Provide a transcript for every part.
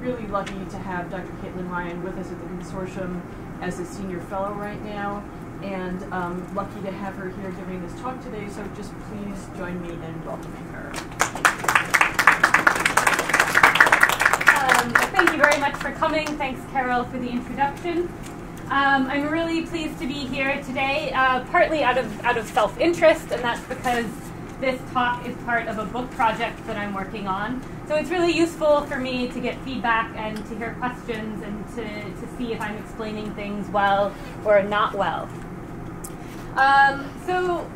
really lucky to have Dr. Caitlin Ryan with us at the consortium as a senior fellow right now, and lucky to have her here giving this talk today, so just please join me in welcoming her. Thank you very much for coming. Thanks, Carol, for the introduction. I'm really pleased to be here today, partly out of self-interest, and that's because this talk is part of a book project that I'm working on. So it's really useful for me to get feedback and to hear questions and to see if I'm explaining things well or not well. So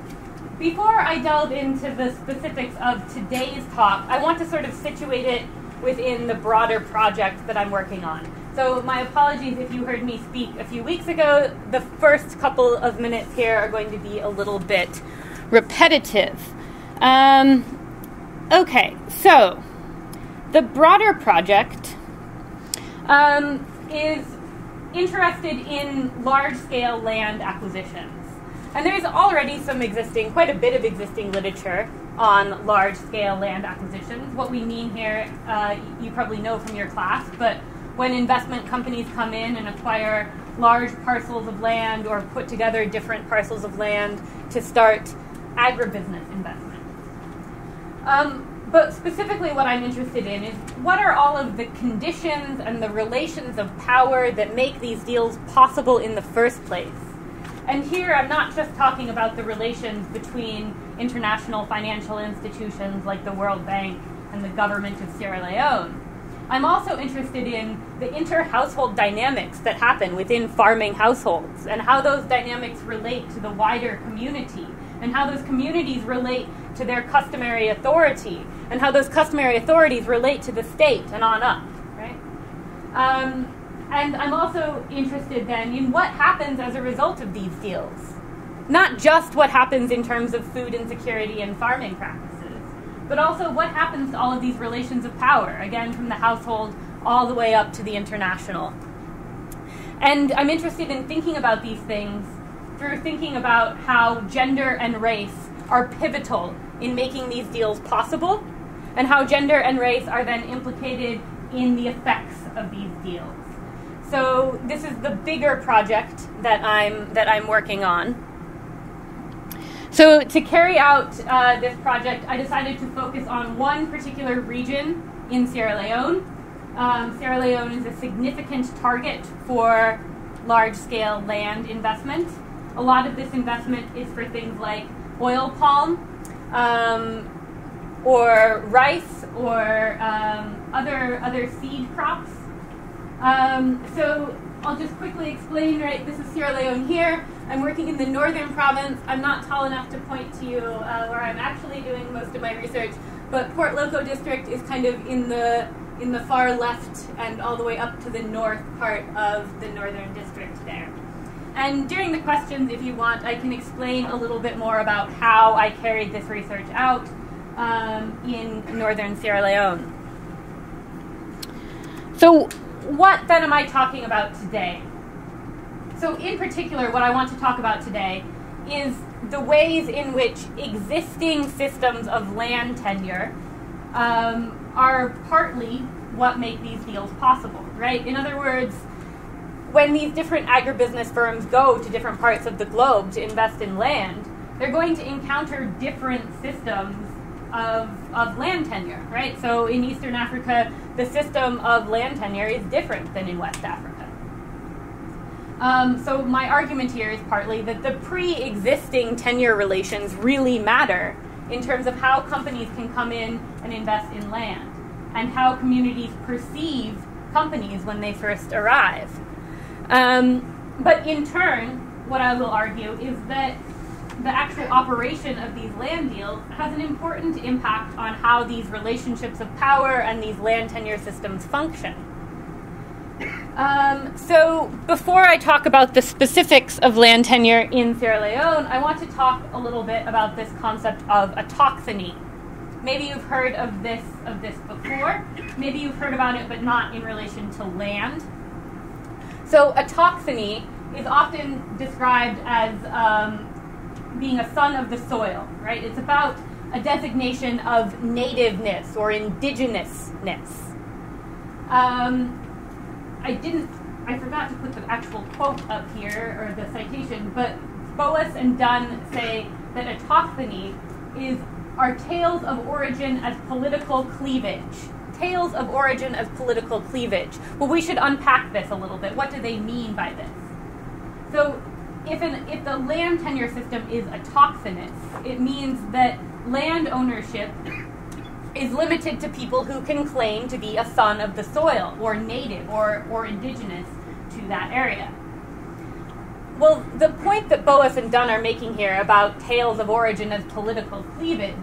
before I delve into the specifics of today's talk, I want to sort of situate it within the broader project that I'm working on. So my apologies if you heard me speak a few weeks ago. The first couple of minutes here are going to be a little bit repetitive. Okay, so the broader project is interested in large-scale land acquisitions. And there's already quite a bit of existing literature on large-scale land acquisitions. What we mean here, you probably know from your class, but when investment companies come in and acquire large parcels of land or put together different parcels of land to start agribusiness investment. But specifically what I'm interested in is what are all of the conditions and the relations of power that make these deals possible in the first place? And here I'm not just talking about the relations between international financial institutions like the World Bank and the government of Sierra Leone. I'm also interested in the inter-household dynamics that happen within farming households and how those dynamics relate to the wider community and how those communities relate to their customary authority and how those customary authorities relate to the state and on up, right? And I'm also interested then in what happens as a result of these deals. Not just what happens in terms of food insecurity and farming practices, but also what happens to all of these relations of power, again, from the household all the way up to the international. And I'm interested in thinking about these things through thinking about how gender and race are pivotal in making these deals possible, and how gender and race are then implicated in the effects of these deals. So this is the bigger project that I'm working on. So to carry out this project, I decided to focus on one particular region in Sierra Leone. Sierra Leone is a significant target for large-scale land investment. A lot of this investment is for things like oil palm, or rice, or other seed crops. So I'll just quickly explain, right, this is Sierra Leone here. I'm working in the northern province. I'm not tall enough to point to you where I'm actually doing most of my research, but Port Loco district is kind of in the far left and all the way up to the north part of the northern district there. And during the questions, if you want, I can explain a little bit more about how I carried this research out in northern Sierra Leone. So what then am I talking about today? So in particular, what I want to talk about today is the ways in which existing systems of land tenure are partly what make these deals possible, right? In other words, when these different agribusiness firms go to different parts of the globe to invest in land, they're going to encounter different systems of land tenure, right? So in Eastern Africa, the system of land tenure is different than in West Africa. So my argument here is partly that the pre-existing tenure relations really matter in terms of how companies can come in and invest in land and how communities perceive companies when they first arrive. But in turn, what I will argue is that the actual operation of these land deals has an important impact on how these relationships of power and these land tenure systems function. So before I talk about the specifics of land tenure in Sierra Leone, I want to talk a little bit about this concept of autochthony. Maybe you've heard of this before. Maybe you've heard about it, but not in relation to land. So autochthony is often described as being a son of the soil, right? It's about a designation of nativeness or indigenousness. I forgot to put the actual quote up here, or the citation, but Boas and Dunn say that autochthony are tales of origin as political cleavage. Tales of origin as political cleavage. Well, we should unpack this a little bit. What do they mean by this? So, if the land tenure system is autochthonous, it means that land ownership is limited to people who can claim to be a son of the soil, or native, or indigenous to that area. Well, the point that Boas and Dunn are making here about tales of origin as political cleavage,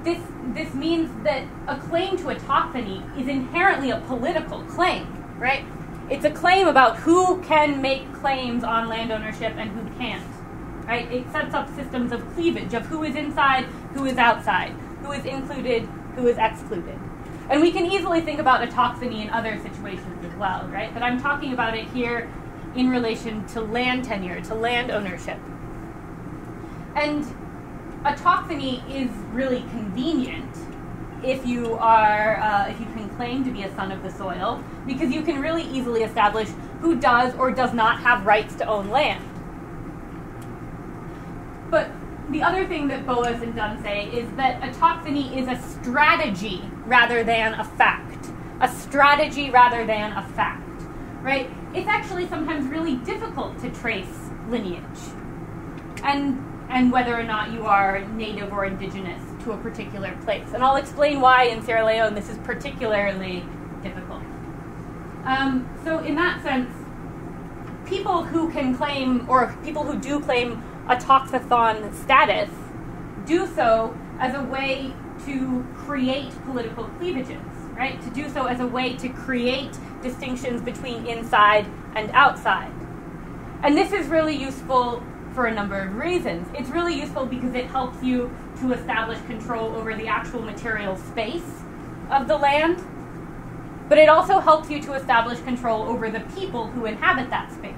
this means that a claim to autochthony is inherently a political claim, right? It's a claim about who can make claims on land ownership and who can't, right? It sets up systems of cleavage, of who is inside, who is outside, who is included, who is excluded. And we can easily think about autochthony in other situations as well, right? But I'm talking about it here in relation to land tenure, to land ownership. And autochthony is really convenient if you can claim to be a son of the soil, because you can really easily establish who does or does not have rights to own land. But the other thing that Boas and Dunn say is that autochthony is a strategy rather than a fact. A strategy rather than a fact, right? It's actually sometimes really difficult to trace lineage and whether or not you are native or indigenous to a particular place. And I'll explain why in Sierra Leone this is particularly difficult. So in that sense, people who can claim, or people who do claim autochthon status, do so as a way to create political cleavages, right? To do so as a way to create distinctions between inside and outside. And this is really useful for a number of reasons. It's really useful because it helps you to establish control over the actual material space of the land, but it also helps you to establish control over the people who inhabit that space,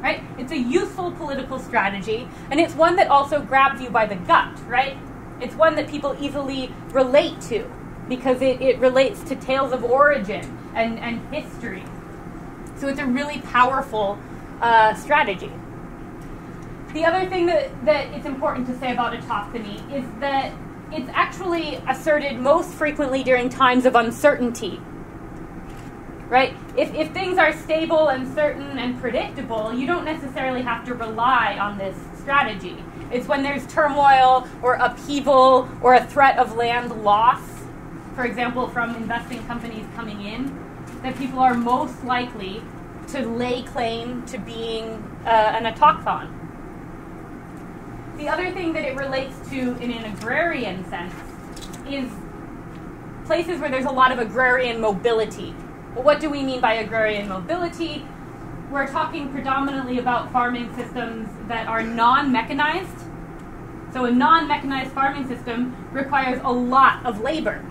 right? It's a useful political strategy, and it's one that also grabs you by the gut, right? It's one that people easily relate to because it relates to tales of origin and history. So it's a really powerful strategy. The other thing that it's important to say about autochthony is that it's actually asserted most frequently during times of uncertainty, right? If things are stable and certain and predictable, you don't necessarily have to rely on this strategy. It's when there's turmoil or upheaval or a threat of land loss, for example, from investing companies coming in, that people are most likely to lay claim to being an autochthon. The other thing that it relates to in an agrarian sense is places where there's a lot of agrarian mobility. Well, what do we mean by agrarian mobility? We're talking predominantly about farming systems that are non-mechanized. So a non-mechanized farming system requires a lot of labor.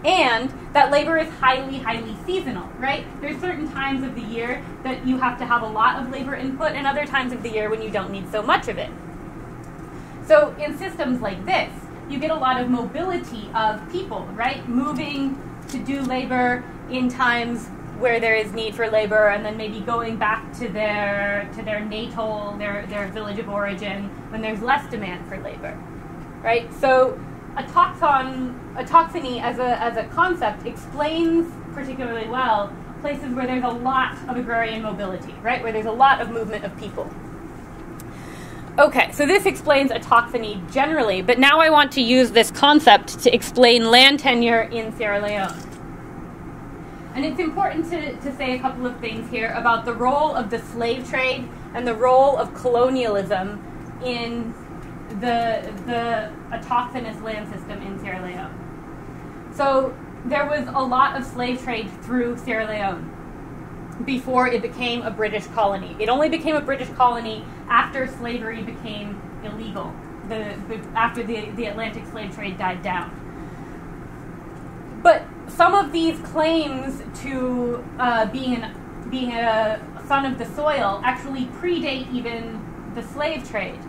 And that labor is highly, highly seasonal, right? There's certain times of the year that you have to have a lot of labor input and other times of the year when you don't need so much of it. So in systems like this, you get a lot of mobility of people, right? Moving to do labor in times where there is need for labor, and then maybe going back to their natal, their village of origin when there's less demand for labor, right? So autochthony as a concept explains particularly well places where there's a lot of agrarian mobility, right? Where there's a lot of movement of people. Okay, so this explains autochthony generally, but now I want to use this concept to explain land tenure in Sierra Leone. And it's important to say a couple of things here about the role of the slave trade and the role of colonialism in the autochthonous land system in Sierra Leone. So there was a lot of slave trade through Sierra Leone before it became a British colony. It only became a British colony after slavery became illegal, after the Atlantic slave trade died down. But some of these claims to being a son of the soil actually predate even the slave trade.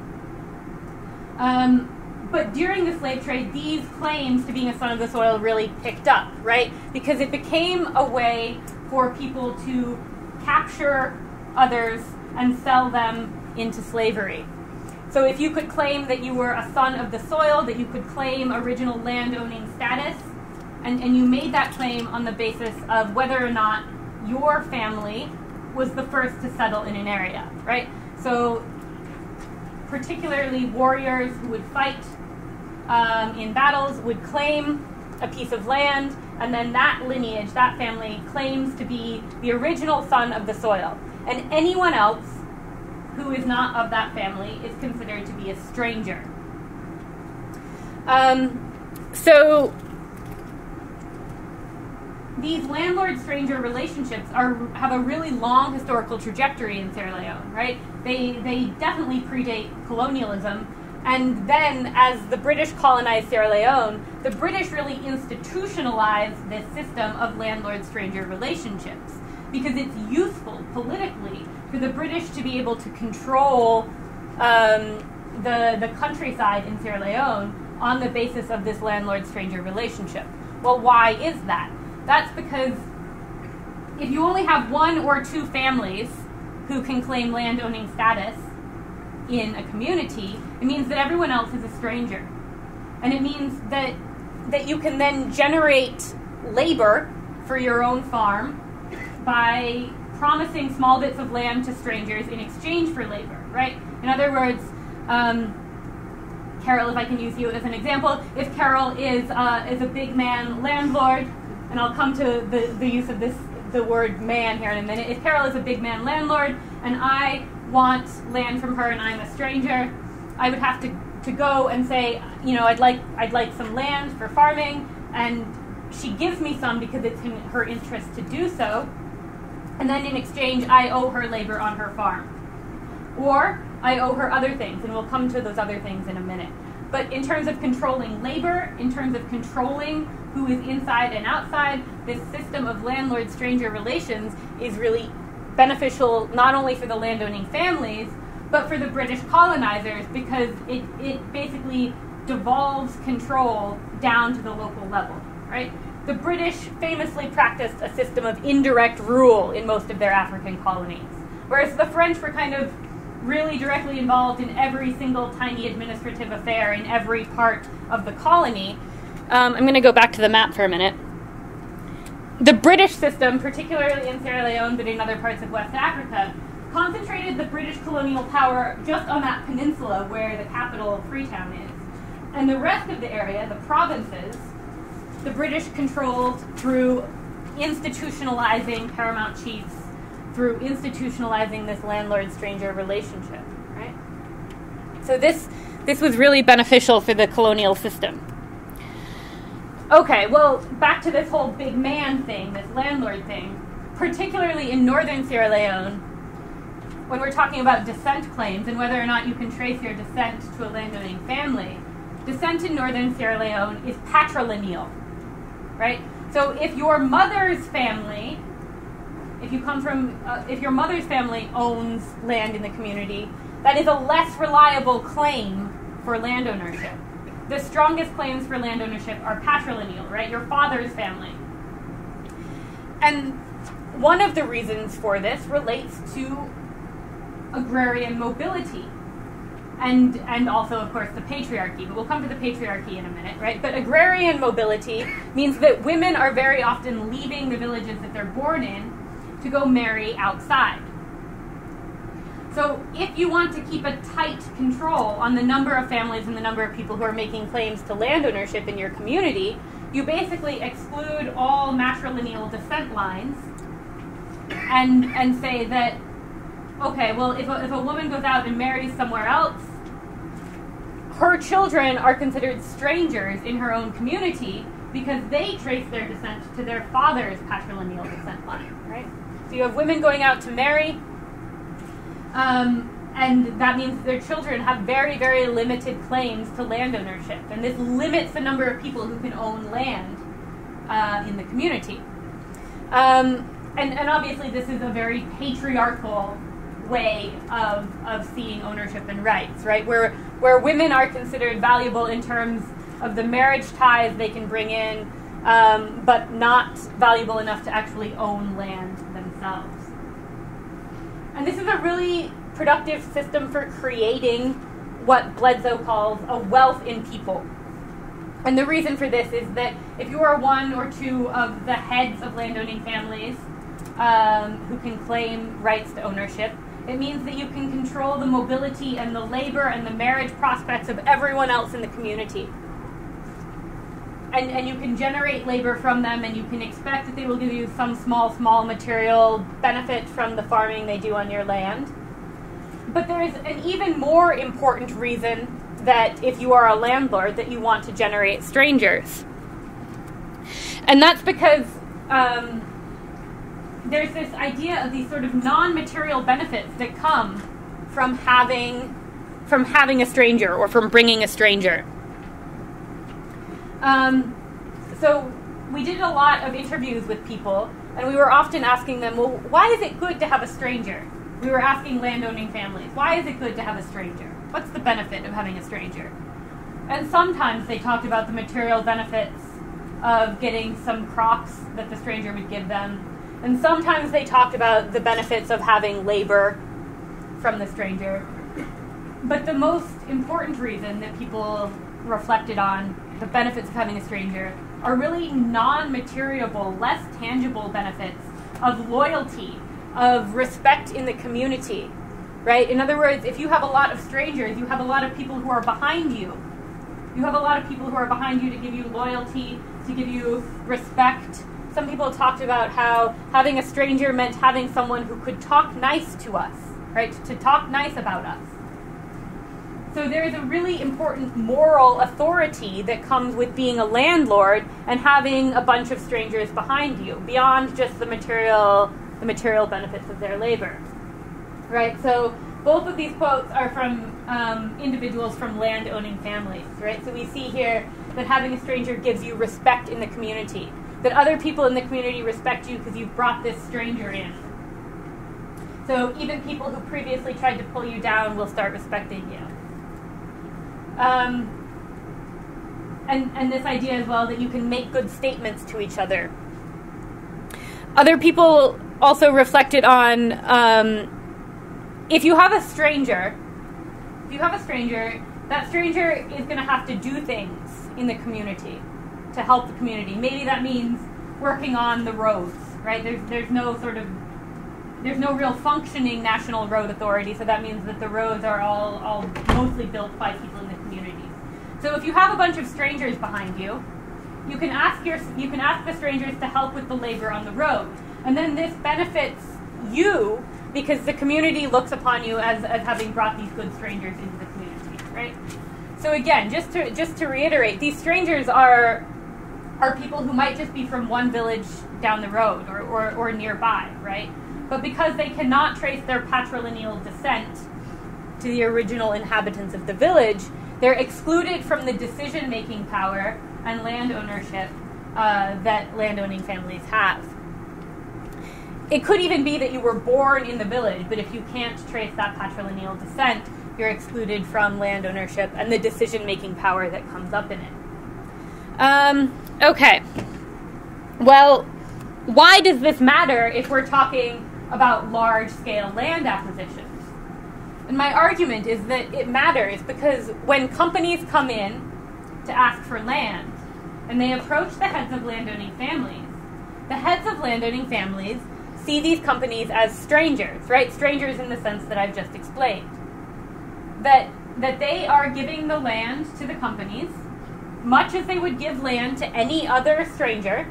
But during the slave trade, these claims to being a son of the soil really picked up, right? Because it became a way for people to capture others and sell them into slavery. So if you could claim that you were a son of the soil, that you could claim original land-owning status, and you made that claim on the basis of whether or not your family was the first to settle in an area, right? So particularly warriors who would fight in battles would claim a piece of land, and then that lineage, that family, claims to be the original son of the soil. And anyone else who is not of that family is considered to be a stranger. So these landlord-stranger relationships have a really long historical trajectory in Sierra Leone, right? They definitely predate colonialism. And then, as the British colonized Sierra Leone, the British really institutionalized this system of landlord-stranger relationships because it's useful politically for the British to be able to control the countryside in Sierra Leone on the basis of this landlord-stranger relationship. Well, why is that? That's because if you only have one or two families who can claim landowning status in a community, it means that everyone else is a stranger. And it means that you can then generate labor for your own farm by promising small bits of land to strangers in exchange for labor, right? In other words, Carol, if I can use you as an example, if Carol is a big man landlord, and I'll come to the use of the word man here in a minute. If Carol is a big man landlord and I want land from her and I'm a stranger, I would have to go and say, I'd like some land for farming, and she gives me some because it's in her interest to do so, and then in exchange I owe her labor on her farm. Or I owe her other things, and we'll come to those other things in a minute. But in terms of controlling labor, in terms of controlling who is inside and outside, this system of landlord-stranger relations is really beneficial not only for the landowning families, but for the British colonizers, because it basically devolves control down to the local level, right? The British famously practiced a system of indirect rule in most of their African colonies, whereas the French were kind of really directly involved in every single tiny administrative affair in every part of the colony. I'm going to go back to the map for a minute. The British system, particularly in Sierra Leone, but in other parts of West Africa, concentrated the British colonial power just on that peninsula where the capital, Freetown, is. And the rest of the area, the provinces, the British controlled through institutionalizing paramount chiefs, through institutionalizing this landlord-stranger relationship, right? So this was really beneficial for the colonial system. Okay, well, back to this whole big man thing, this landlord thing, particularly in Northern Sierra Leone, when we're talking about descent claims and whether or not you can trace your descent to a landowning family, descent in Northern Sierra Leone is patrilineal, right? So if your mother's family, if your mother's family owns land in the community, that is a less reliable claim for land ownership. The strongest claims for land ownership are patrilineal, right? Your father's family. And one of the reasons for this relates to agrarian mobility and also, of course, the patriarchy. But we'll come to the patriarchy in a minute, right? But agrarian mobility means that women are very often leaving the villages that they're born in to go marry outside. So if you want to keep a tight control on the number of families and the number of people who are making claims to land ownership in your community, you basically exclude all matrilineal descent lines and say that, okay, well, if a woman goes out and marries somewhere else, her children are considered strangers in her own community because they trace their descent to their father's patrilineal descent line, right? So you have women going out to marry, and that means their children have very, very limited claims to land ownership. And this limits the number of people who can own land in the community. And obviously this is a very patriarchal way of seeing ownership and rights, right? Where women are considered valuable in terms of the marriage ties they can bring in, but not valuable enough to actually own land themselves. And this is a really productive system for creating what Bledsoe calls a wealth in people. And the reason for this is that if you are one or two of the heads of landowning families who can claim rights to ownership, it means that you can control the mobility and the labor and the marriage prospects of everyone else in the community. And you can generate labor from them, and you can expect that they will give you some small material benefit from the farming they do on your land. But there is an even more important reason that if you are a landlord, that you want to generate strangers. And that's because there's this idea of these sort of non-material benefits that come from having a stranger or from bringing a stranger. So we did a lot of interviews with people, and we were often asking them, well, why is it good to have a stranger? We were asking landowning families, why is it good to have a stranger? What's the benefit of having a stranger? And sometimes they talked about the material benefits of getting some crops that the stranger would give them. And sometimes they talked about the benefits of having labor from the stranger. But the most important reason that people reflected on the benefits of having a stranger are really non-material, less tangible benefits of loyalty, of respect in the community, right? In other words, if you have a lot of strangers, you have a lot of people who are behind you. You have a lot of people who are behind you to give you loyalty, to give you respect. Some people talked about how having a stranger meant having someone who could talk nice to us, right? To talk nice about us. So there is a really important moral authority that comes with being a landlord and having a bunch of strangers behind you, beyond just the material benefits of their labor, right? So both of these quotes are from individuals from land-owning families, right? So we see here that having a stranger gives you respect in the community, that other people in the community respect you because you've brought this stranger in. So even people who previously tried to pull you down will start respecting you. And this idea as well that you can make good statements to each other. Other people also reflected on if you have a stranger, that stranger is going to have to do things in the community to help the community. Maybe that means working on the roads, right? There's no real functioning national road authority, so that means that the roads are all mostly built by people in the community. So if you have a bunch of strangers behind you, you can ask the strangers to help with the labor on the road. And then this benefits you because the community looks upon you as having brought these good strangers into the community, right? So again, just to reiterate, these strangers are people who might just be from one village down the road or nearby, right? But because they cannot trace their patrilineal descent to the original inhabitants of the village, they're excluded from the decision-making power and land ownership that landowning families have. It could even be that you were born in the village, but if you can't trace that patrilineal descent, you're excluded from land ownership and the decision-making power that comes up in it. Okay. Well, why does this matter if we're talking about large-scale land acquisitions? And my argument is that it matters because when companies come in to ask for land and they approach the heads of landowning families, the heads of landowning families see these companies as strangers, right? Strangers in the sense that I've just explained. That they are giving the land to the companies much as they would give land to any other stranger,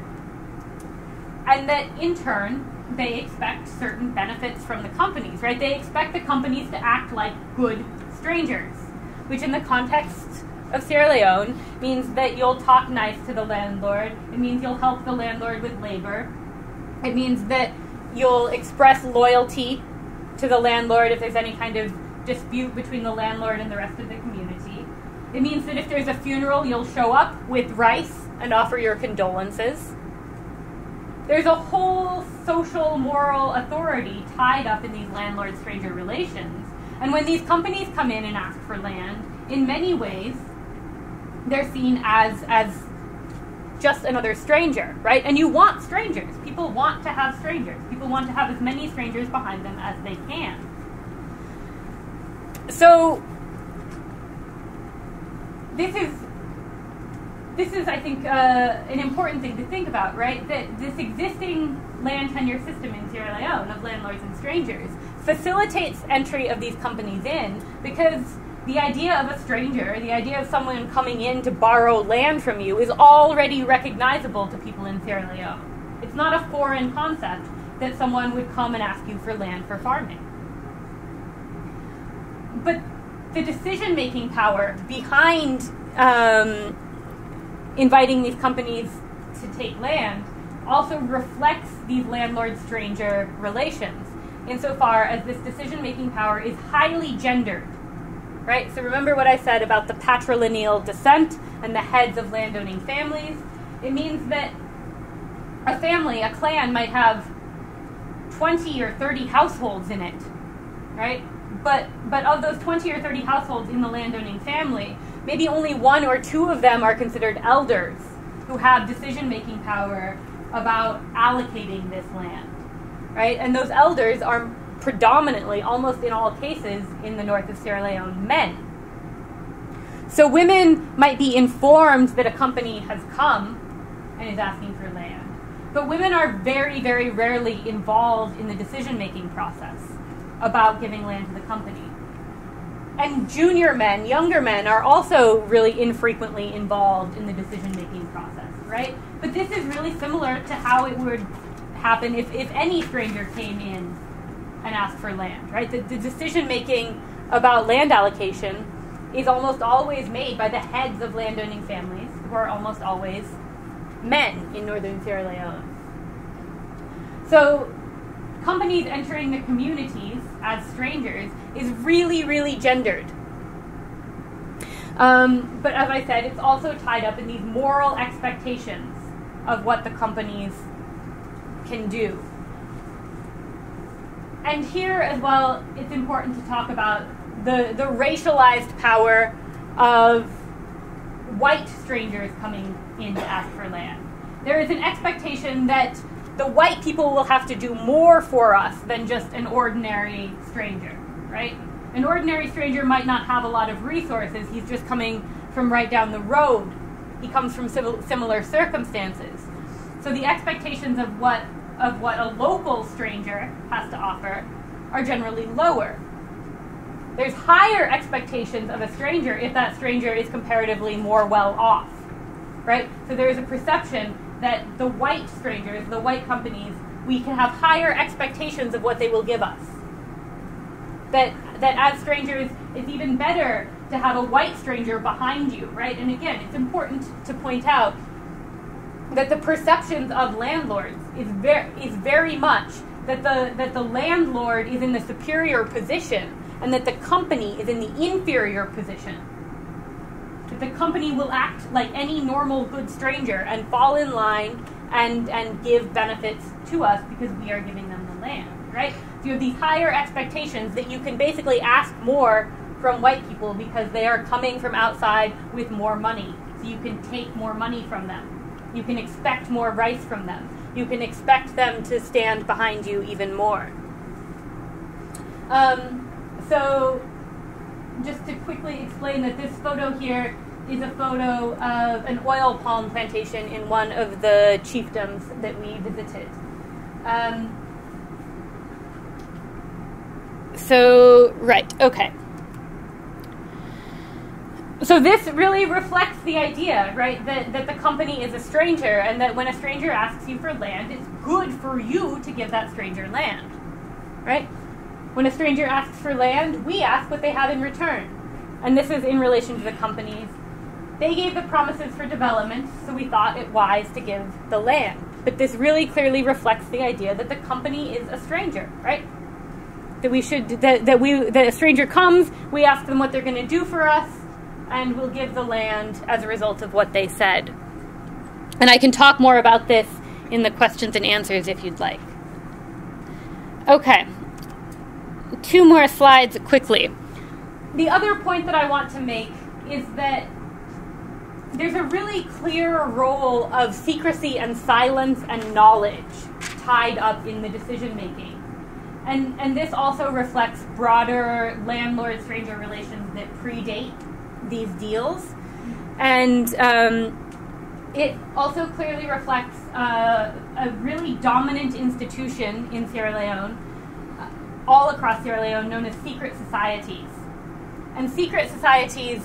and that in turn they expect certain benefits from the companies, right? They expect the companies to act like good strangers, which in the context of Sierra Leone means that you'll talk nice to the landlord. It means you'll help the landlord with labor. It means that you'll express loyalty to the landlord if there's any kind of dispute between the landlord and the rest of the community. It means that if there's a funeral, you'll show up with rice and offer your condolences. there's a whole social, moral authority tied up in these landlord-stranger relations. And when these companies come in and ask for land, in many ways, they're seen as just another stranger, right? And you want strangers. People want to have strangers. People want to have as many strangers behind them as they can. So this is, I think, an important thing to think about, right? That this existing land tenure system in Sierra Leone of landlords and strangers facilitates entry of these companies in, because the idea of a stranger, the idea of someone coming in to borrow land from you, is already recognizable to people in Sierra Leone. It's not a foreign concept that someone would come and ask you for land for farming. But the decision-making power behind inviting these companies to take land also reflects these landlord-stranger relations, insofar as this decision-making power is highly gendered. Right? So remember what I said about the patrilineal descent and the heads of landowning families? It means that a family, a clan, might have 20 or 30 households in it, right? But of those 20 or 30 households in the landowning family, maybe only 1 or 2 of them are considered elders who have decision-making power about allocating this land, right? And those elders are predominantly, almost in all cases, in the north of Sierra Leone, men. So women might be informed that a company has come and is asking for land, but women are very, very rarely involved in the decision-making process about giving land to the company. And junior men, younger men, are also really infrequently involved in the decision-making process, right? But this is really similar to how it would happen if any stranger came in and ask for land, right? The decision-making about land allocation is almost always made by the heads of landowning families, who are almost always men in Northern Sierra Leone. So companies entering the communities as strangers is really, really gendered. But as I said, it's also tied up in these moral expectations of what the companies can do. And here as well, it's important to talk about the racialized power of white strangers coming in to ask for land. There is an expectation that the white people will have to do more for us than just an ordinary stranger, right? An ordinary stranger might not have a lot of resources. He's just coming from right down the road. He comes from similar circumstances. So the expectations of what a local stranger has to offer are generally lower. There's higher expectations of a stranger if that stranger is comparatively more well off, right? So there is a perception that the white strangers, the white companies, we can have higher expectations of what they will give us. That as strangers, it's even better to have a white stranger behind you, right? And again, it's important to point out that the perceptions of landlords is very much that the landlord is in the superior position and that the company is in the inferior position. That the company will act like any normal good stranger and fall in line and give benefits to us because we are giving them the land, right? So you have these higher expectations that you can basically ask more from white people because they are coming from outside with more money. So you can take more money from them. You can expect more rights from them. You can expect them to stand behind you even more. So just to quickly explain that this photo here is a photo of an oil palm plantation in one of the chiefdoms that we visited. So this really reflects the idea, right, that the company is a stranger, and that when a stranger asks you for land, it's good for you to give that stranger land, right? When a stranger asks for land, we ask what they have in return. And this is in relation to the companies. They gave the promises for development, so we thought it wise to give the land. But this really clearly reflects the idea that the company is a stranger, right? That a stranger comes, we ask them what they're going to do for us, and we'll give the land as a result of what they said. And I can talk more about this in the questions and answers if you'd like. Okay. 2 more slides quickly. The other point that I want to make is that there's a really clear role of secrecy and silence and knowledge tied up in the decision-making. And this also reflects broader landlord-stranger relations that predate these deals. And it also clearly reflects a really dominant institution in Sierra Leone, all across Sierra Leone, known as secret societies. And secret societies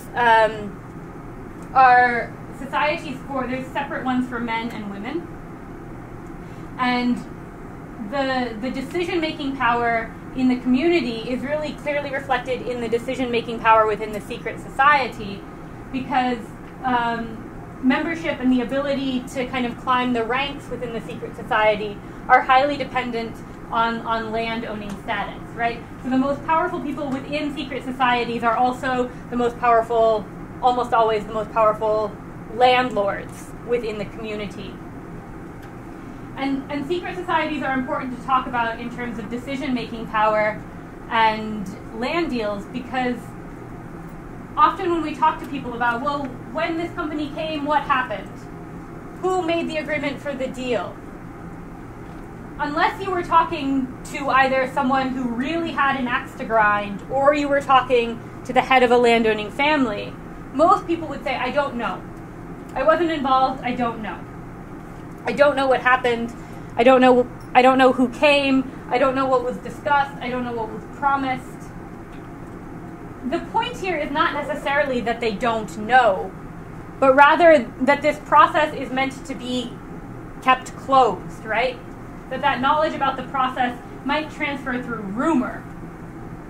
are societies there's separate ones for men and women. And the decision-making power in the community is really clearly reflected in the decision-making power within the secret society, because membership and the ability to kind of climb the ranks within the secret society are highly dependent on land-owning status, right? So the most powerful people within secret societies are also the most powerful, almost always the most powerful landlords within the community. And secret societies are important to talk about in terms of decision-making power and land deals, because often when we talk to people about, well, when this company came, what happened? Who made the agreement for the deal? Unless you were talking to either someone who really had an axe to grind, or you were talking to the head of a landowning family, most people would say, I don't know. I wasn't involved, I don't know. I don't know what happened. I don't know who came. I don't know what was discussed. I don't know what was promised. The point here is not necessarily that they don't know, but rather that this process is meant to be kept closed, right? That knowledge about the process might transfer through rumor,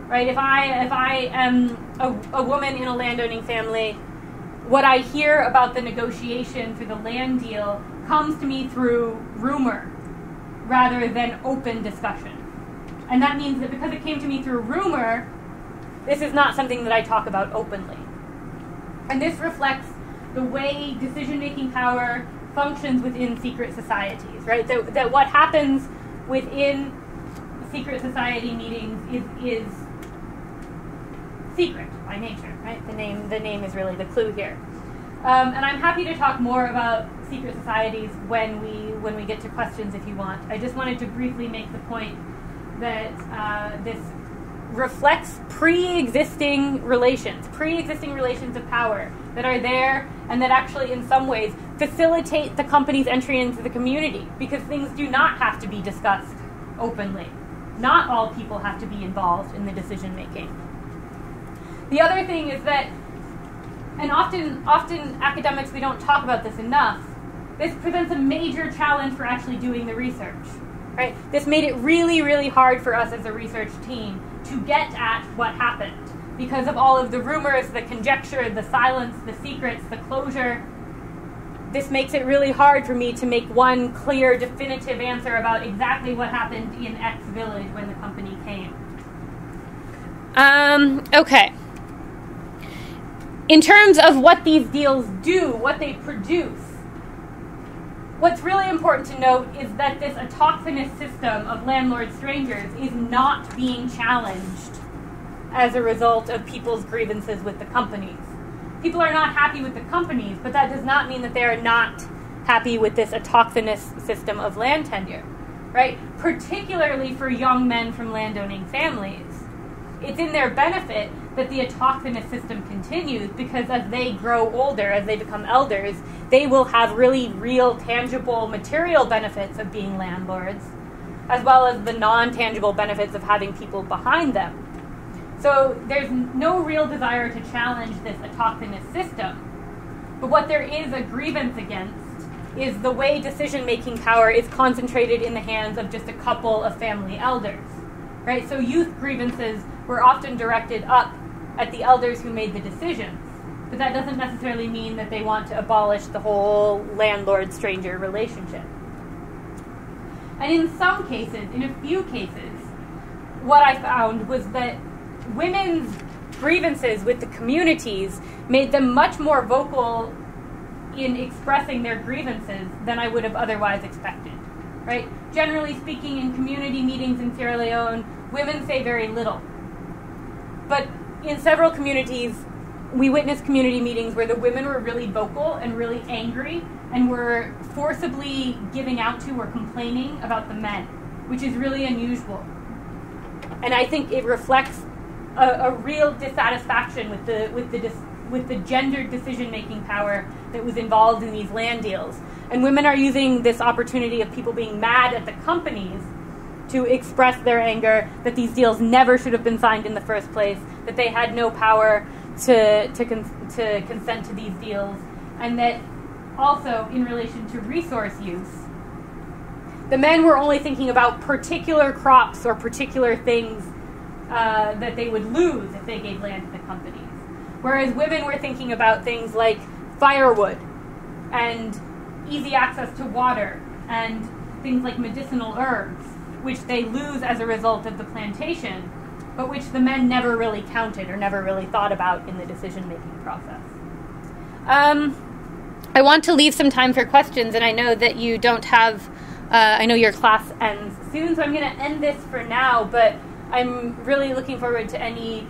right? If I am a woman in a landowning family, what I hear about the negotiation for the land deal comes to me through rumor rather than open discussion. And that means that because it came to me through rumor, this is not something that I talk about openly. And this reflects the way decision-making power functions within secret societies, right? That what happens within secret society meetings is secret by nature, right? The name is really the clue here. And I'm happy to talk more about secret societies when we get to questions if you want. I just wanted to briefly make the point that this reflects pre-existing relations of power that are there and that actually in some ways facilitate the company's entry into the community, because things do not have to be discussed openly. Not all people have to be involved in the decision making. The other thing is that, and often academics, we don't talk about this enough, this presents a major challenge for actually doing the research, right? This made it really, really hard for us as a research team to get at what happened because of all of the rumors, the conjecture, the silence, the secrets, the closure. This makes it really hard for me to make one clear, definitive answer about exactly what happened in X village when the company came. Okay. In terms of what these deals do, what they produce, what's really important to note is that this autochthonous system of landlord-strangers is not being challenged as a result of people's grievances with the companies. People are not happy with the companies, but that does not mean that they are not happy with this autochthonous system of land tenure, right? Particularly for young men from landowning families. It's in their benefit that the autochthonous system continues, because as they grow older, as they become elders, they will have really real, tangible, material benefits of being landlords, as well as the non-tangible benefits of having people behind them. So there's no real desire to challenge this autochthonous system. But what there is a grievance against is the way decision-making power is concentrated in the hands of just a couple of family elders, right? So youth grievances were often directed up at the elders who made the decisions. But that doesn't necessarily mean that they want to abolish the whole landlord-stranger relationship. And in some cases, in a few cases, what I found was that women's grievances with the communities made them much more vocal in expressing their grievances than I would have otherwise expected, right? Generally speaking, in community meetings in Sierra Leone, women say very little. But in several communities, we witnessed community meetings where the women were really vocal and really angry and were forcibly giving out to or complaining about the men, which is really unusual. And I think it reflects a real dissatisfaction with the gendered decision-making power that was involved in these land deals. And women are using this opportunity of people being mad at the companies to express their anger that these deals never should have been signed in the first place, that they had no power to consent to these deals, and that also in relation to resource use, the men were only thinking about particular crops or particular things that they would lose if they gave land to the companies. Whereas women were thinking about things like firewood and easy access to water and things like medicinal herbs, which they lose as a result of the plantation, but which the men never really counted or never really thought about in the decision-making process. I want to leave some time for questions, and I know that you don't have, I know your class ends soon, so I'm going to end this for now, but I'm really looking forward to any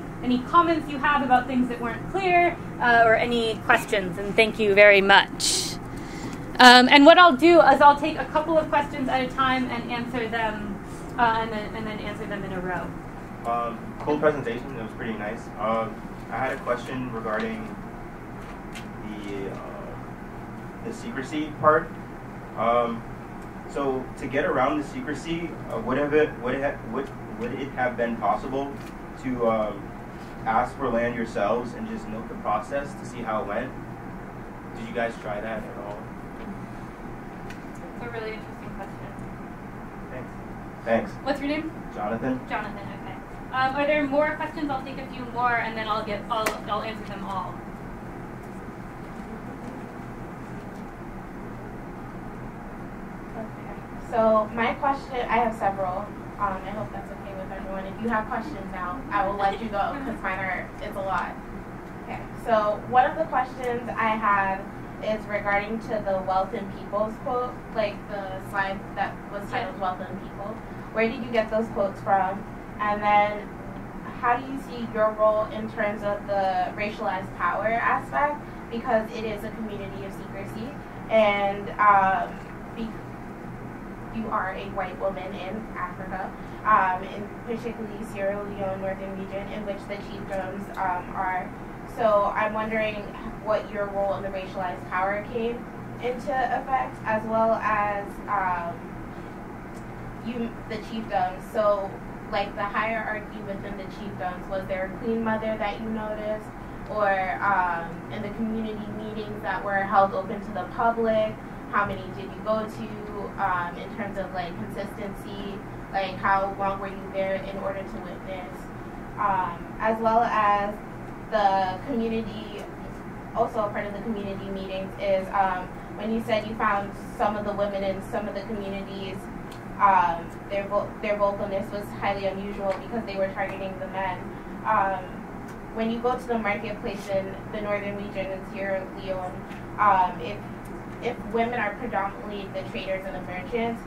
comments you have about things that weren't clear, or any questions, and thank you very much. And what I'll do is I'll take a couple of questions at a time and answer them, and then answer them in a row. Cool presentation. It was pretty nice. I had a question regarding the secrecy part. So to get around the secrecy, would it have been possible to ask for land yourselves and just note the process to see how it went? Did you guys try that at all? It's a really interesting question. Thanks. What's your name? Jonathan. Jonathan. Okay. Are there more questions? I'll take a few more, and then I'll answer them all. Okay. So my question, I have several. I hope that's okay with everyone. If you have questions now, I will let you go because it's a lot. Okay. So one of the questions I had is regarding to the Wealth and Peoples quote, like the slide that was titled Wealth and People. Where did you get those quotes from? And then how do you see your role in terms of the racialized power aspect? Because it is a community of secrecy, and you are a white woman in Africa, in particularly Sierra Leone, Northern region, in which the chiefdoms are. So I'm wondering what your role in the racialized power came into effect, as well as the chiefdoms. So, like the hierarchy within the chiefdoms, was there a queen mother that you noticed, or in the community meetings that were held open to the public? How many did you go to? In terms of like consistency, like how long were you there in order to witness, as well as the community. Also, a part of the community meetings is when you said you found some of the women in some of the communities, their vocalness was highly unusual because they were targeting the men. When you go to the marketplace in the northern region in Sierra Leone, if women are predominantly the traders and the merchants,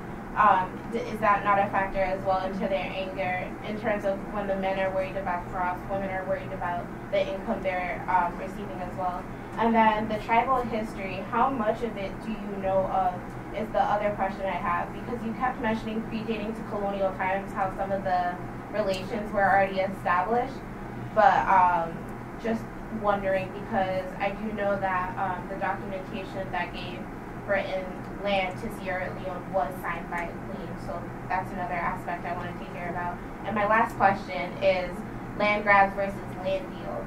is that not a factor as well into their anger in terms of when the men are worried about crops, women are worried about the income they're receiving as well? And then the tribal history, how much of it do you know of, is the other question I have, because you kept mentioning predating to colonial times, how some of the relations were already established, but just wondering, because I do know that the documentation that gave Britain land to Sierra Leone was signed by a queen, so that's another aspect I wanted to hear about. And my last question is land grabs versus land deals.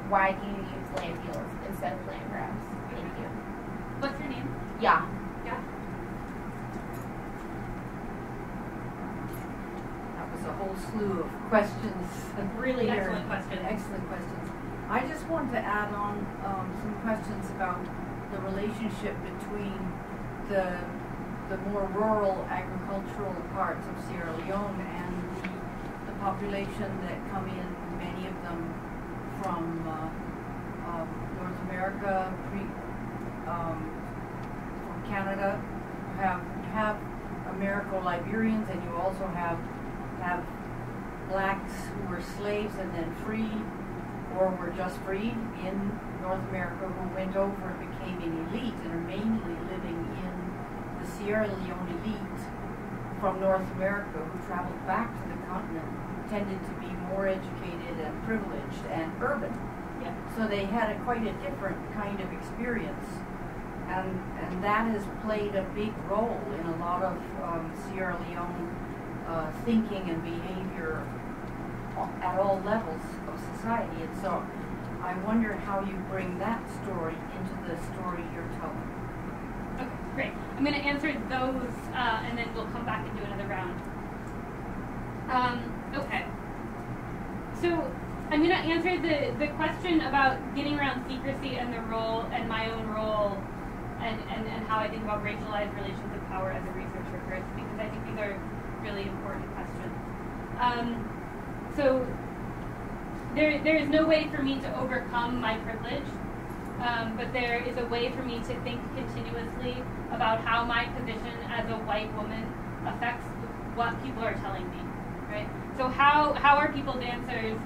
Why do you use land deals instead of land grabs? Thank you. What's your name? Yeah. Yeah. That was a whole slew of questions. Really excellent questions. Excellent questions. I just wanted to add on some questions about the relationship between the more rural agricultural parts of Sierra Leone and the population that come in, many of them from North America, from Canada. You have Americo-Liberians, and you also have blacks who were slaves and then freed, or were just freed in North America, who went over and became an elite and are mainly living in the Sierra Leone elite from North America, who traveled back to the continent, tended to be more educated and privileged and urban. Yeah. So they had quite a different kind of experience. And that has played a big role in a lot of Sierra Leone thinking and behavior at all levels of society. And so I wonder how you bring that story into the story you're telling. Okay, great. I'm going to answer those, and then we'll come back and do another round. Okay. So I'm going to answer the question about getting around secrecy and the role, and my own role, and how I think about racialized relations of power as a researcher first, because I think these are really important questions. So there is no way for me to overcome my privilege, but there is a way for me to think continuously about how my position as a white woman affects what people are telling me, right? So how are people's answers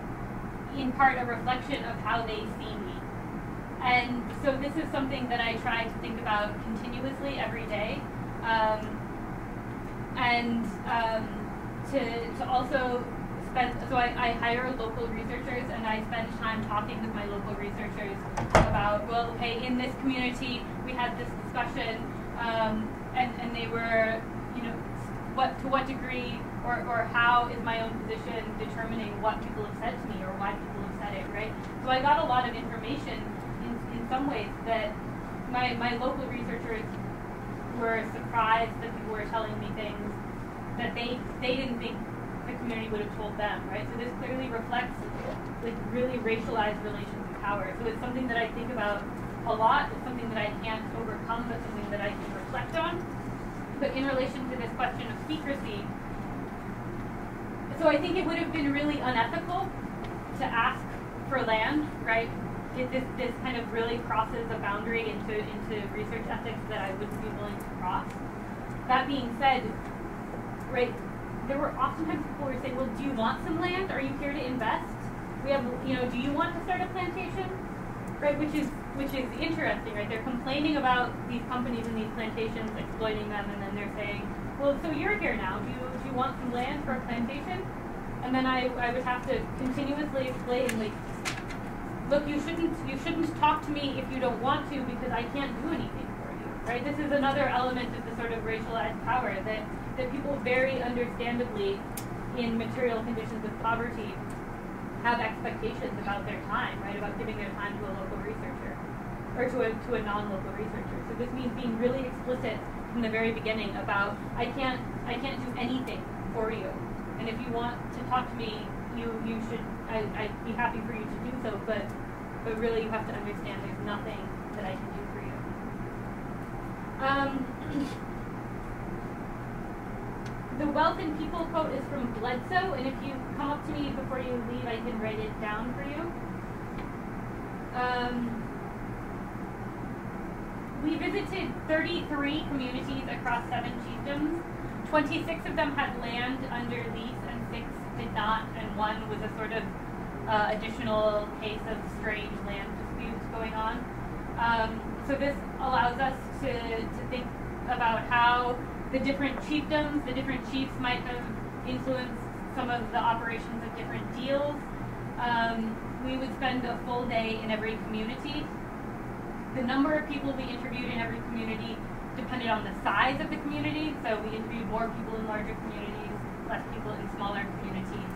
in part a reflection of how they see me? And so this is something that I try to think about continuously every day, to also spend, so I hire local researchers, and I spend time talking with my local researchers about, well, okay, in this community we had this discussion, and they were, to what degree or how is my own position determining what people have said to me or why people have said it, right? So I got a lot of information in some ways that my local researchers were surprised that people were telling me things that they didn't think the community would have told them, right? So this clearly reflects like really racialized relations of power. So it's something that I think about a lot. It's something that I can't overcome, but something that I can reflect on. But in relation to this question of secrecy, so I think it would have been really unethical to ask for land, right? This kind of really crosses a boundary into research ethics that I wouldn't be willing to cross. That being said, right, there were oftentimes people who were saying, well, do you want some land? Are you here to invest? We have, do you want to start a plantation? Right, which is interesting, right? They're complaining about these companies and these plantations exploiting them, and then they're saying, well, so you're here now. Do you want some land for a plantation? And then I would have to continuously explain, like, look, you shouldn't talk to me if you don't want to, because I can't do anything for you, right? This is another element of the sort of racialized power that people very understandably in material conditions of poverty have expectations about their time, right? About giving their time to a local researcher or to a non-local researcher. So this means being really explicit from the very beginning about I can't do anything for you, and if you want to talk to me, you should. I'd be happy for you to do so, but really you have to understand there's nothing that I can do for you. The Wealth and People quote is from Bledsoe, and if you come up to me before you leave, I can write it down for you. We visited 33 communities across 7 chiefdoms. 26 of them had land under lease, and 6 did not, and 1 was a sort of additional case of strange land disputes going on. So this allows us to think about how the different chiefdoms, the different chiefs might have influenced some of the operations of different deals. We would spend a full day in every community. The number of people we interviewed in every community depended on the size of the community. So we interviewed more people in larger communities, less people in smaller communities.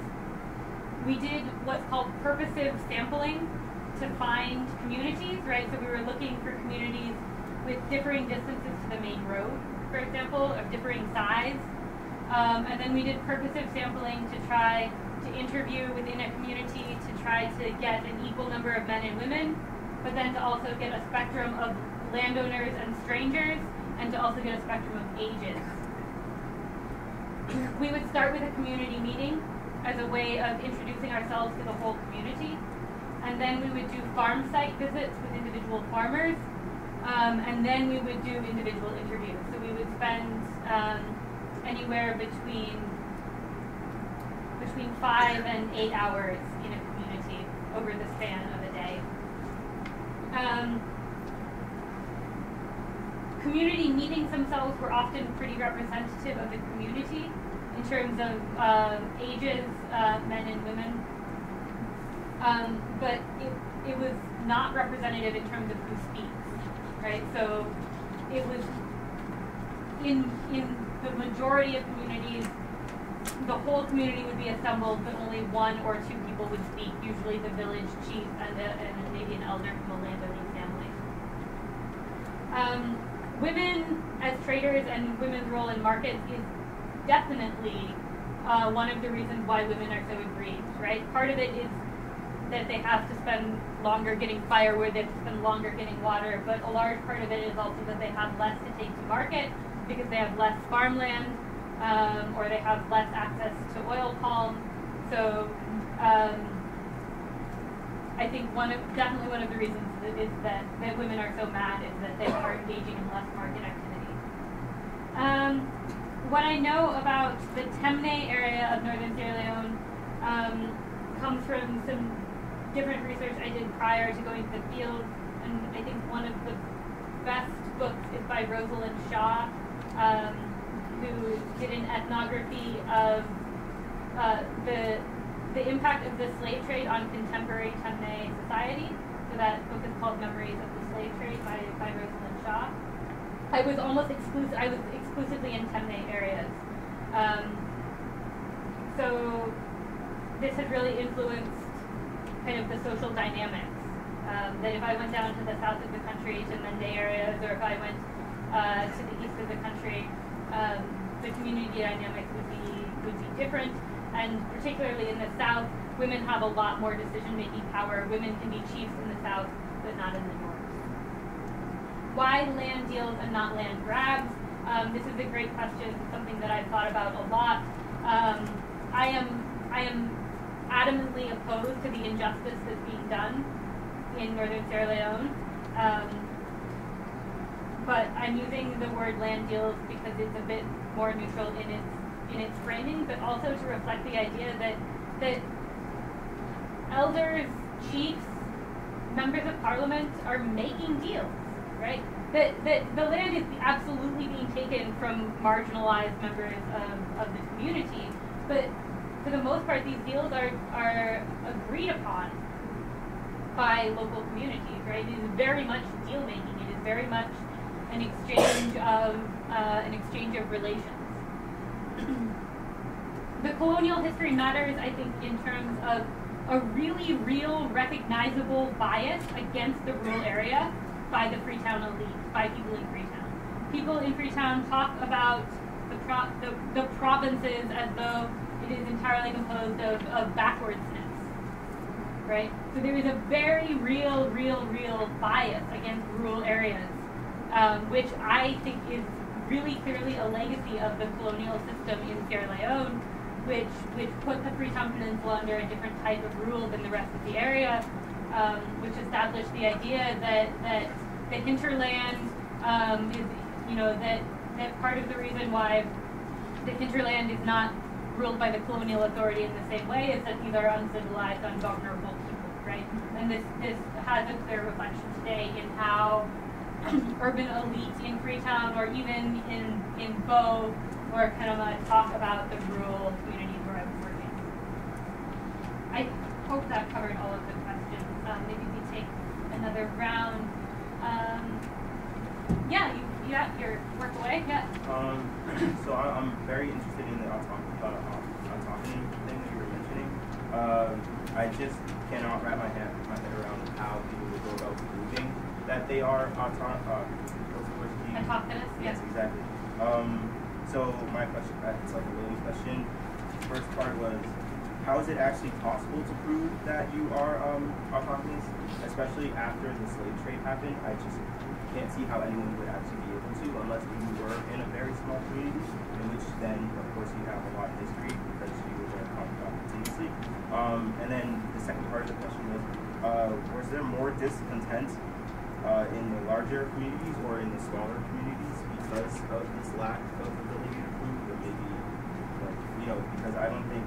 We did what's called purposive sampling to find communities, right? So we were looking for communities with differing distances to the main road, for example, of differing size. And then we did purposive sampling to try to interview within a community to try to get an equal number of men and women, but then to also get a spectrum of landowners and strangers, and to also get a spectrum of ages. We would start with a community meeting as a way of introducing ourselves to the whole community, and then we would do farm site visits with individual farmers, And then we would do individual interviews. So we would spend anywhere between 5 and 8 hours in a community over the span of a day. Community meetings themselves were often pretty representative of the community in terms of ages, men and women. But it was not representative in terms of who speaks, right? So it was in the majority of communities, the whole community would be assembled, but only 1 or 2 people would speak, usually the village chief and maybe an elder from a landowning family. Women as traders and women's role in markets is definitely one of the reasons why women are so aggrieved, right? Part of it is that they have to spend longer getting firewood, they have to spend longer getting water, but a large part of it is also that they have less to take to market because they have less farmland, or they have less access to oil palm. So I think definitely one of the reasons is that women are so mad is that they are engaging in less market activity. What I know about the Temne area of Northern Sierra Leone comes from some different research I did prior to going to the field, and I think one of the best books is by Rosalind Shaw, who did an ethnography of the impact of the slave trade on contemporary Temne society. So that book is called Memories of the Slave Trade by Rosalind Shaw. I was exclusively in Temne areas. So this had really influenced kind of the social dynamics. That if I went down to the south of the country to Mende areas, or if I went to the east of the country, the community dynamics would be different. And particularly in the south, women have a lot more decision-making power. Women can be chiefs in the south, but not in the north. Why land deals and not land grabs? This is a great question, something that I've thought about a lot. I am adamantly opposed to the injustice that's being done in Northern Sierra Leone. But I'm using the word land deals because it's a bit more neutral in its framing, but also to reflect the idea that elders, chiefs, members of parliament are making deals, right? That the land is absolutely being taken from marginalized members of the community, but for the most part, these deals are agreed upon by local communities, right? It is very much deal making. It is very much an exchange of relations. The colonial history matters, I think, in terms of a really real, recognizable bias against the rural area by the Freetown elite, by people in Freetown. People in Freetown talk about the provinces as though it is entirely composed of backwardsness, right? So there is a very real bias against rural areas, which I think is really clearly a legacy of the colonial system in Sierra Leone, which put the Freetown Peninsula under a different type of rule than the rest of the area, which established the idea that the hinterland is, that part of the reason why the hinterland is not ruled by the colonial authority in the same way is that these are uncivilized, ungovernable people, right? And this has a clear reflection today in how urban elites in Freetown or even in Bow or Panama talk about the rural communities where I was working. I hope that covered all of the questions. Maybe we take another round. You got your work away? Yeah. So I'm very interested in the autonomy thing that you were mentioning. I just cannot wrap my head around how people would go about proving that they are autonomous. Yes, exactly. So my question, it's like a Lily's question. First part was, how is it actually possible to prove that you are autonomous, especially after the slave trade happened? I just can't see how anyone would actually be able to, unless you were in a very small community, in which then, of course, you have a lot of history because you were there continuously. And then the second part of the question was there more discontent in the larger communities or in the smaller communities because of this lack of ability to prove, or maybe, like, you know, because I don't think,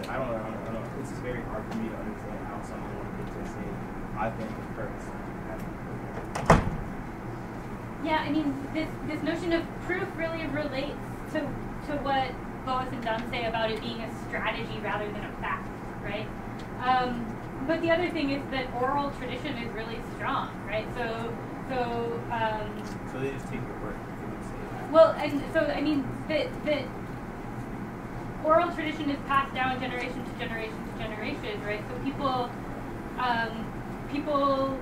I don't know, it's just very hard for me to understand how someone would get to say, I've been cursed. Yeah, I mean, this notion of proof really relates to what Boas and Dunn say about it being a strategy rather than a fact, right? But the other thing is that oral tradition is really strong, right? So they just take your word. Well, and so I mean that oral tradition is passed down generation to generation to generation, right? So people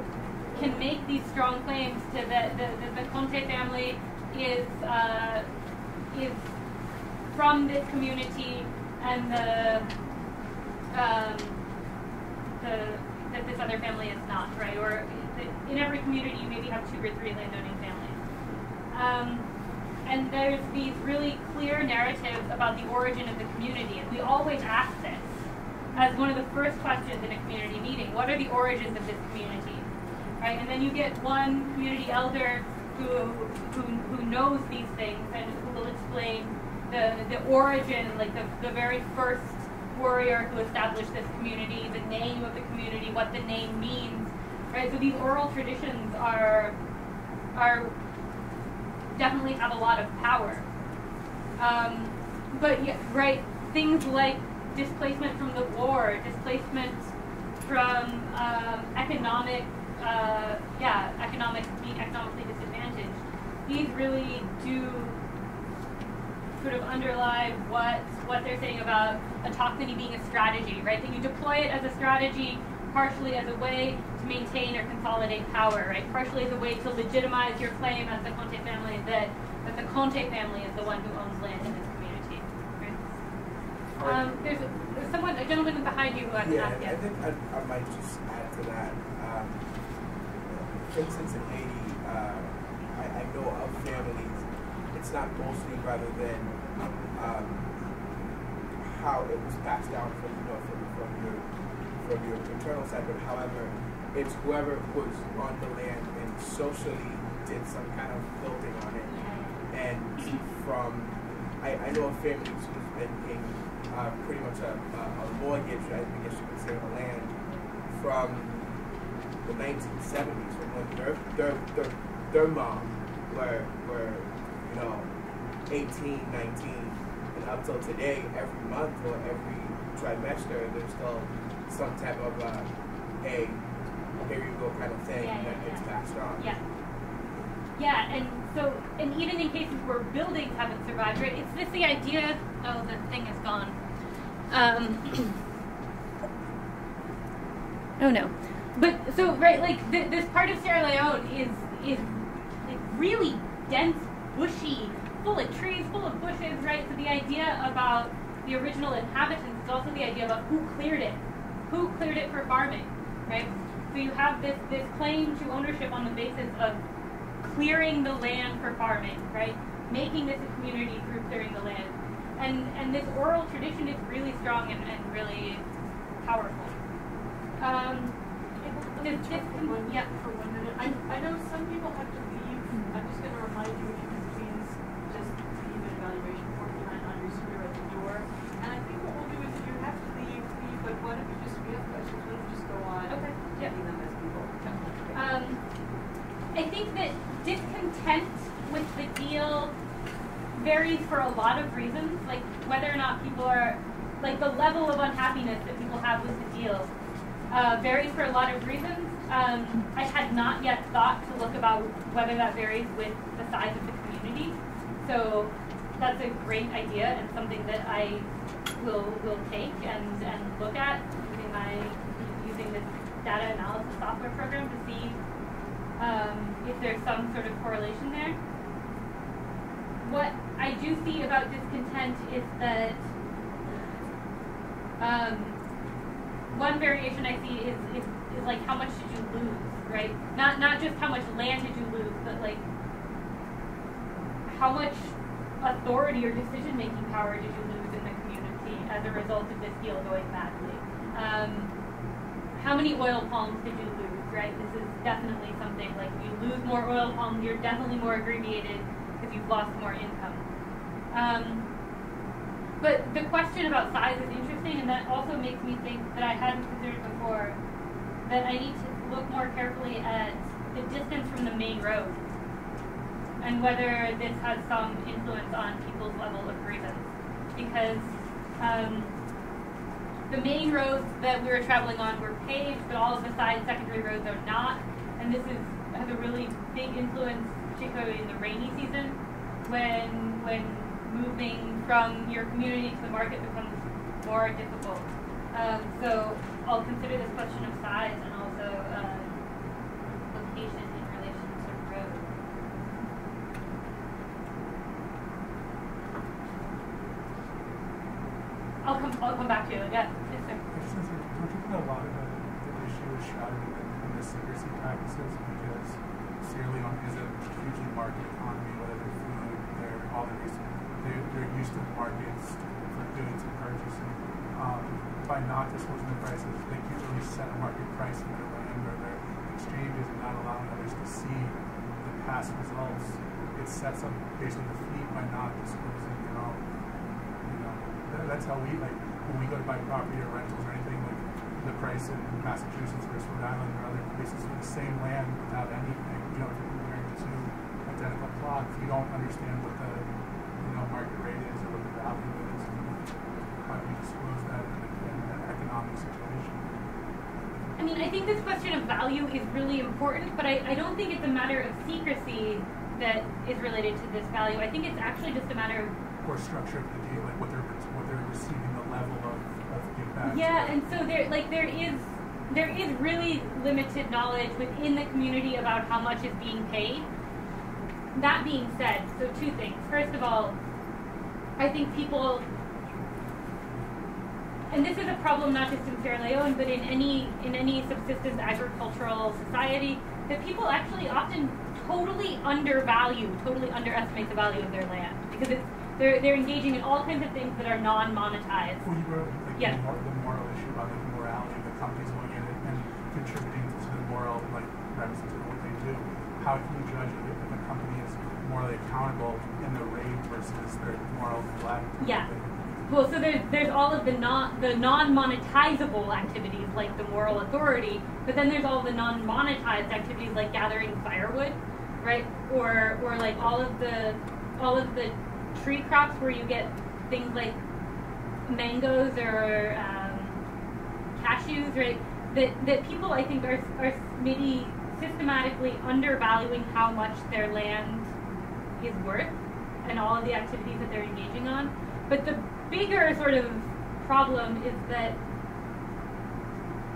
can make these strong claims to that the Conte family is from this community, and that this other family is not, right? Or in every community you maybe have 2 or 3 landowning families. And there's these really clear narratives about the origin of the community, and we always ask this as one of the first questions in a community meeting. What are the origins of this community? Right? And then you get one community elder who knows these things and who will explain the origin, like the very first warrior who established this community, the name of the community, what the name means, right? So these oral traditions are definitely have a lot of power. But yeah, right, things like displacement from the war, displacement from economically disadvantaged, these really do sort of underlie what they're saying about autochthony being a strategy, right? That you deploy it as a strategy, partially as a way to maintain or consolidate power, right? Partially as a way to legitimize your claim as the Conte family that the Conte family is the one who owns land in this community, right? There's a gentleman behind you who I can ask. I think I might just add to that. For instance, in Haiti, I know of families. It's not mostly rather than how it was passed down from your paternal side, but however, it's whoever was on the land and socially did some kind of building on it. And I know of families who's been paying pretty much a mortgage, I guess you could say, on the land from the 1970s, from when their mom were 18, 19, and up till today, every month or every trimester, there's still some type of hey, here you go kind of thing that gets passed on. Yeah, and even in cases where buildings haven't survived, right? It's just the idea. Oh, the thing is gone. Oh no, but so right, like this part of Sierra Leone is like really dense, bushy, full of trees, full of bushes, right? So the idea about the original inhabitants is also the idea about who cleared it for farming, right? So you have this claim to ownership on the basis of clearing the land for farming, right? Making this a community through clearing the land. And this oral tradition is really strong and really powerful. For 1 minute. I know some people have to leave. I'm just going to remind you, if you can please just leave an evaluation form behind on your screen at the door. And I think what we'll do is, if you have to leave, but why don't we have questions, why don't we just go on getting them as people. I think that discontent with the deal varies for a lot of reasons, like whether or not people are, like the level of unhappiness that people have with the deal varies for a lot of reasons. I had not yet thought to look about whether that varies with the size of the community, so that's a great idea and something that I will take and look at using this data analysis software program to see if there's some sort of correlation there. What I do see about discontent is that one variation I see is like, how much did you lose, right? Not just how much land did you lose, but like how much authority or decision-making power did you lose in the community as a result of this deal going badly? How many oil palms did you lose, right? This is definitely something like you lose more oil palm, you're definitely more aggregated because you've lost more income. But the question about size is interesting, and that also makes me think that I hadn't considered before that I need to look more carefully at the distance from the main road and whether this has some influence on people's level of grievance. Because the main roads that we were traveling on were paved, but all of the side secondary roads are not. And this has a really big influence, particularly in the rainy season, when moving from your community to the market becomes more difficult. So I'll consider this question of size and also location in relation to road. I'll come back to you. Yeah, yes, sir. Don't you think a lot of the issue is shrouded in the secrecy practices, because Sierra Leone is a hugely market economy, whether they're food, they're used to markets for goods and purchasing. By not disclosing the prices, they can't really set a market price in their land or their exchanges, and not allowing others to see the past results. It sets up basically the fee by not disclosing their own. That's how we, like, when we go to buy property or rentals or anything, like the price in Massachusetts versus Rhode Island or other places for the same land without anything, if you're comparing two identical plots, you don't understand what the market rate is or what the value is. How do you disclose that in an economic situation? I mean, I think this question of value is really important, but I don't think it's a matter of secrecy that is related to this value. I think it's actually just a matter of or structure of the deal, like what they're receiving, the level of give back. Yeah, and so there is really limited knowledge within the community about how much is being paid. That being said, so two things. First of all, I think people, and this is a problem not just in Sierra Leone, but in any subsistence agricultural society, that people actually often totally underestimate the value of their land, because they're engaging in all kinds of things that are non-monetized. Well, you wrote the moral issue about the morality of the companies going in and contributing to the moral premises of what they do. How can you judge if a company is morally accountable in the rate versus their moral neglect? Yeah. Well, so there's all of the non-monetizable activities like the moral authority, but then there's all the non-monetized activities like gathering firewood, right? Or like all of the tree crops where you get things like mangoes or cashews, right? That people, I think, are maybe systematically undervaluing how much their land is worth and all of the activities that they're engaging on. But the bigger sort of problem is that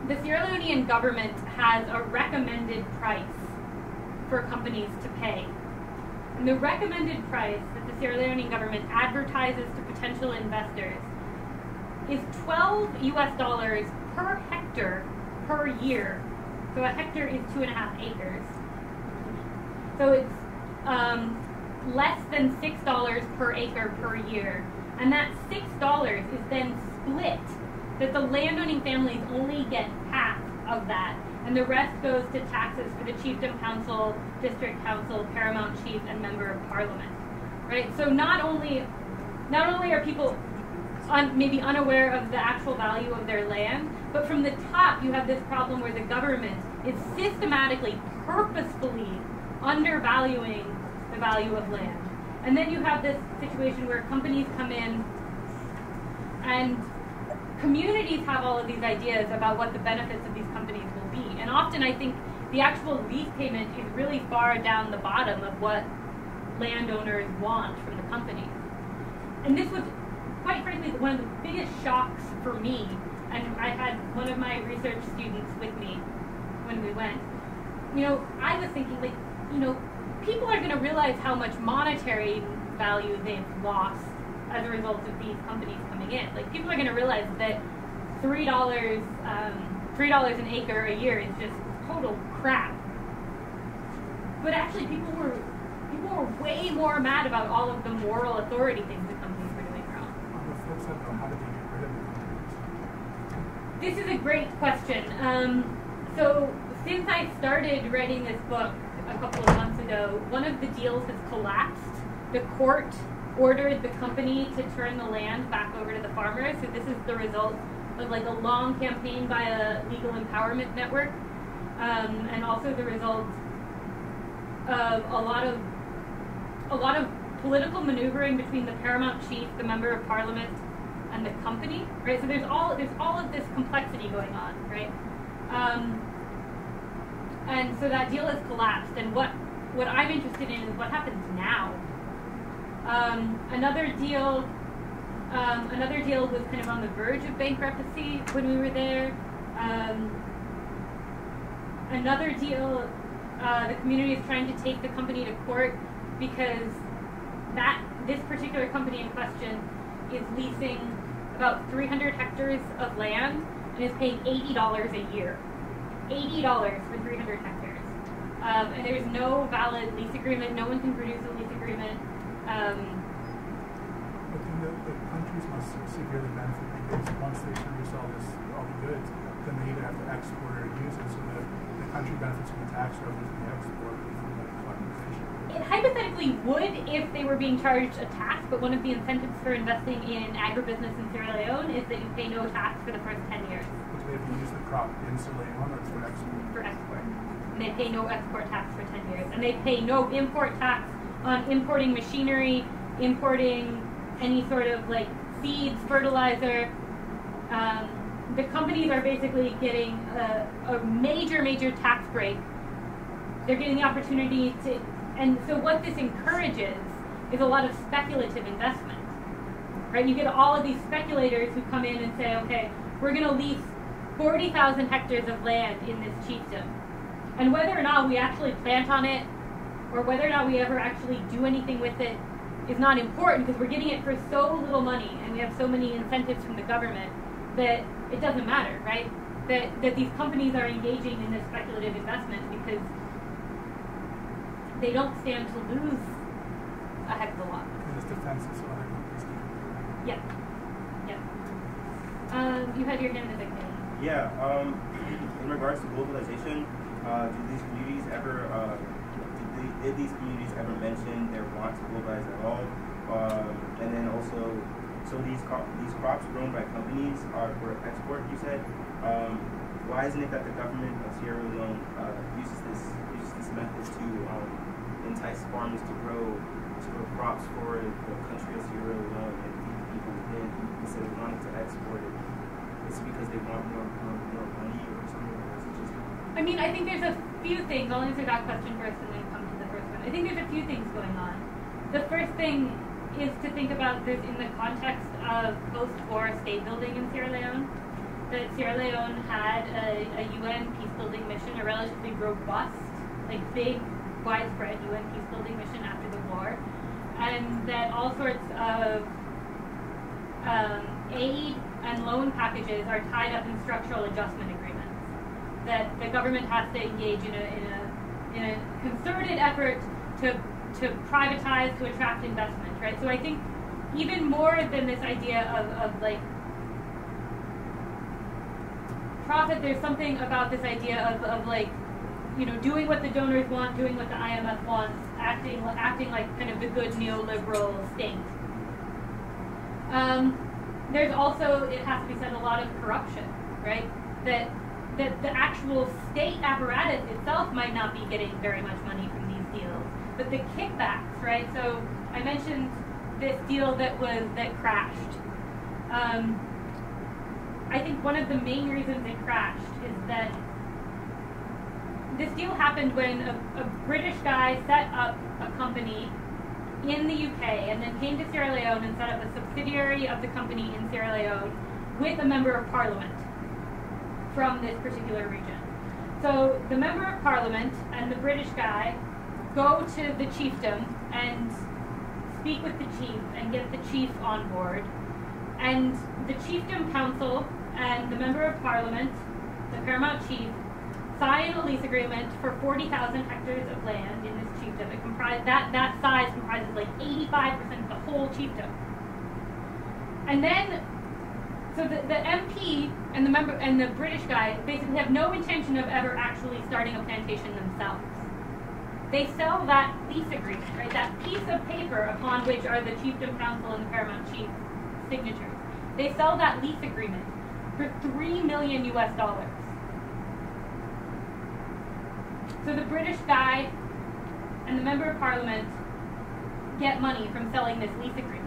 the Sierra Leonean government has a recommended price for companies to pay. And the recommended price that the Sierra Leonean government advertises to potential investors is $12 per hectare per year. So a hectare is 2.5 acres. So it's less than $6 per acre per year. And that $6 is then split, that the landowning families only get half of that, and the rest goes to taxes for the chiefdom council, district council, paramount chief, and member of parliament. Right? So not only are people maybe unaware of the actual value of their land, but from the top you have this problem where the government is systematically, purposefully undervaluing the value of land. And then you have this situation where companies come in and communities have all of these ideas about what the benefits of these companies will be. And often I think the actual lease payment is really far down the bottom of what landowners want from the company. And this was, quite frankly, one of the biggest shocks for me. And I had one of my research students with me when we went. I was thinking, people are going to realize how much monetary value they've lost as a result of these companies coming in. People are going to realize that $3 an acre a year is just total crap. But actually, people were way more mad about all of the moral authority things that companies were doing wrong. On the flip side, though, how did they get rid of the companies? This is a great question. So since I started writing this book a couple of months ago, one of the deals has collapsed. The court ordered the company to turn the land back over to the farmers. So this is the result of like a long campaign by a legal empowerment network, and also the result of a lot of political maneuvering between the paramount chief, the member of parliament, and the company. Right. So there's all of this complexity going on. Right. And so that deal has collapsed. And what I'm interested in is what happens now. Another deal was kind of on the verge of bankruptcy when we were there. Another deal, the community is trying to take the company to court because this particular company in question is leasing about 300 hectares of land and is paying $80 a year. $80 for 300 hectares. And there's no valid lease agreement. No one can produce a lease agreement. But then the countries must severely benefit because once they produce all the goods, then they either have to export or use it, so the country benefits from the tax revenue from the export and from the colonization. It hypothetically would if they were being charged a tax, but one of the incentives for investing in agribusiness in Sierra Leone is that you pay no tax for the first 10 years. But do they have to use the crop in Sierra Leone or for export? For export. And they pay no export tax for 10 years. And they pay no import tax on importing machinery, importing any sort of like seeds, fertilizer. The companies are basically getting a major tax break. They're getting the opportunity to, and so what this encourages is a lot of speculative investment, right? You get all of these speculators who come in and say, okay, we're going to lease 40,000 hectares of land in this chiefdom. And whether or not we actually plant on it, or whether or not we ever actually do anything with it, is not important because we're getting it for so little money and we have so many incentives from the government that it doesn't matter, right? That these companies are engaging in this speculative investment because they don't stand to lose a heck of a lot. And it's defensive, so other companies can. Yeah. You had your hand in the thing. Yeah. In regards to globalization, did these communities ever mention their want to globalize at all? And then also, so these crops grown by companies are for export, you said. Why isn't it that the government of Sierra Leone uses this method to entice farmers to grow crops for the country of Sierra Leone and feed people within instead of wanting to export it? Is it because they want more money or something? Or is it just? I mean, I think there's a few things. I'll answer that question first and then come to the first one. I think there's a few things going on. The first thing is to think about this in the context of post-war state building in Sierra Leone. That Sierra Leone had a UN peace-building mission, a relatively robust, like big, widespread UN peace-building mission after the war, and that all sorts of aid and loan packages are tied up in structural adjustment agreements. That the government has to engage in a concerted effort to privatize, to attract investment, right? So I think even more than this idea of like profit, there's something about this idea of like, you know, doing what the donors want, doing what the IMF wants, acting like kind of the good neoliberal state. There's also, it has to be said, a lot of corruption, right? That the actual state apparatus itself might not be getting very much money from these deals, but the kickbacks, right? So I mentioned this deal that crashed. I think one of the main reasons it crashed is that this deal happened when a British guy set up a company in the UK and then came to Sierra Leone and set up a subsidiary of the company in Sierra Leone with a member of parliament from this particular region. So the member of parliament and the British guy go to the chiefdom and speak with the chief and get the chief on board. And the chiefdom council and the member of parliament, the paramount chief, sign a lease agreement for 40,000 hectares of land in this chiefdom. It that size comprises like 85% of the whole chiefdom. And then So the MP and the member and the British guy basically have no intention of ever actually starting a plantation themselves. They sell that lease agreement, right? That piece of paper upon which are the chiefdom council and the paramount chief signatures. They sell that lease agreement for $3 million US. So the British guy and the member of parliament get money from selling this lease agreement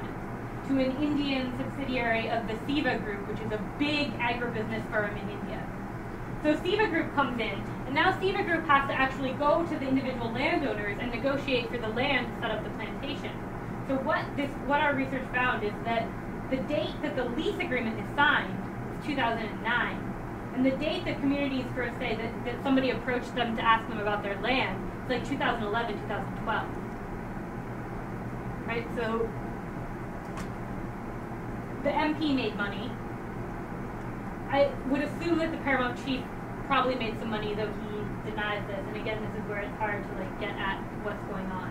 to an Indian subsidiary of the Siva Group, which is a big agribusiness firm in India. So Siva Group comes in, and now Siva Group has to actually go to the individual landowners and negotiate for the land to set up the plantation. So what our research found is that the date that the lease agreement is signed is 2009, and the date that communities first say that somebody approached them to ask them about their land is like 2011, 2012. Right, so the MP made money. I would assume that the paramount chief probably made some money, though he denies this. And again, this is where it's hard to get at what's going on.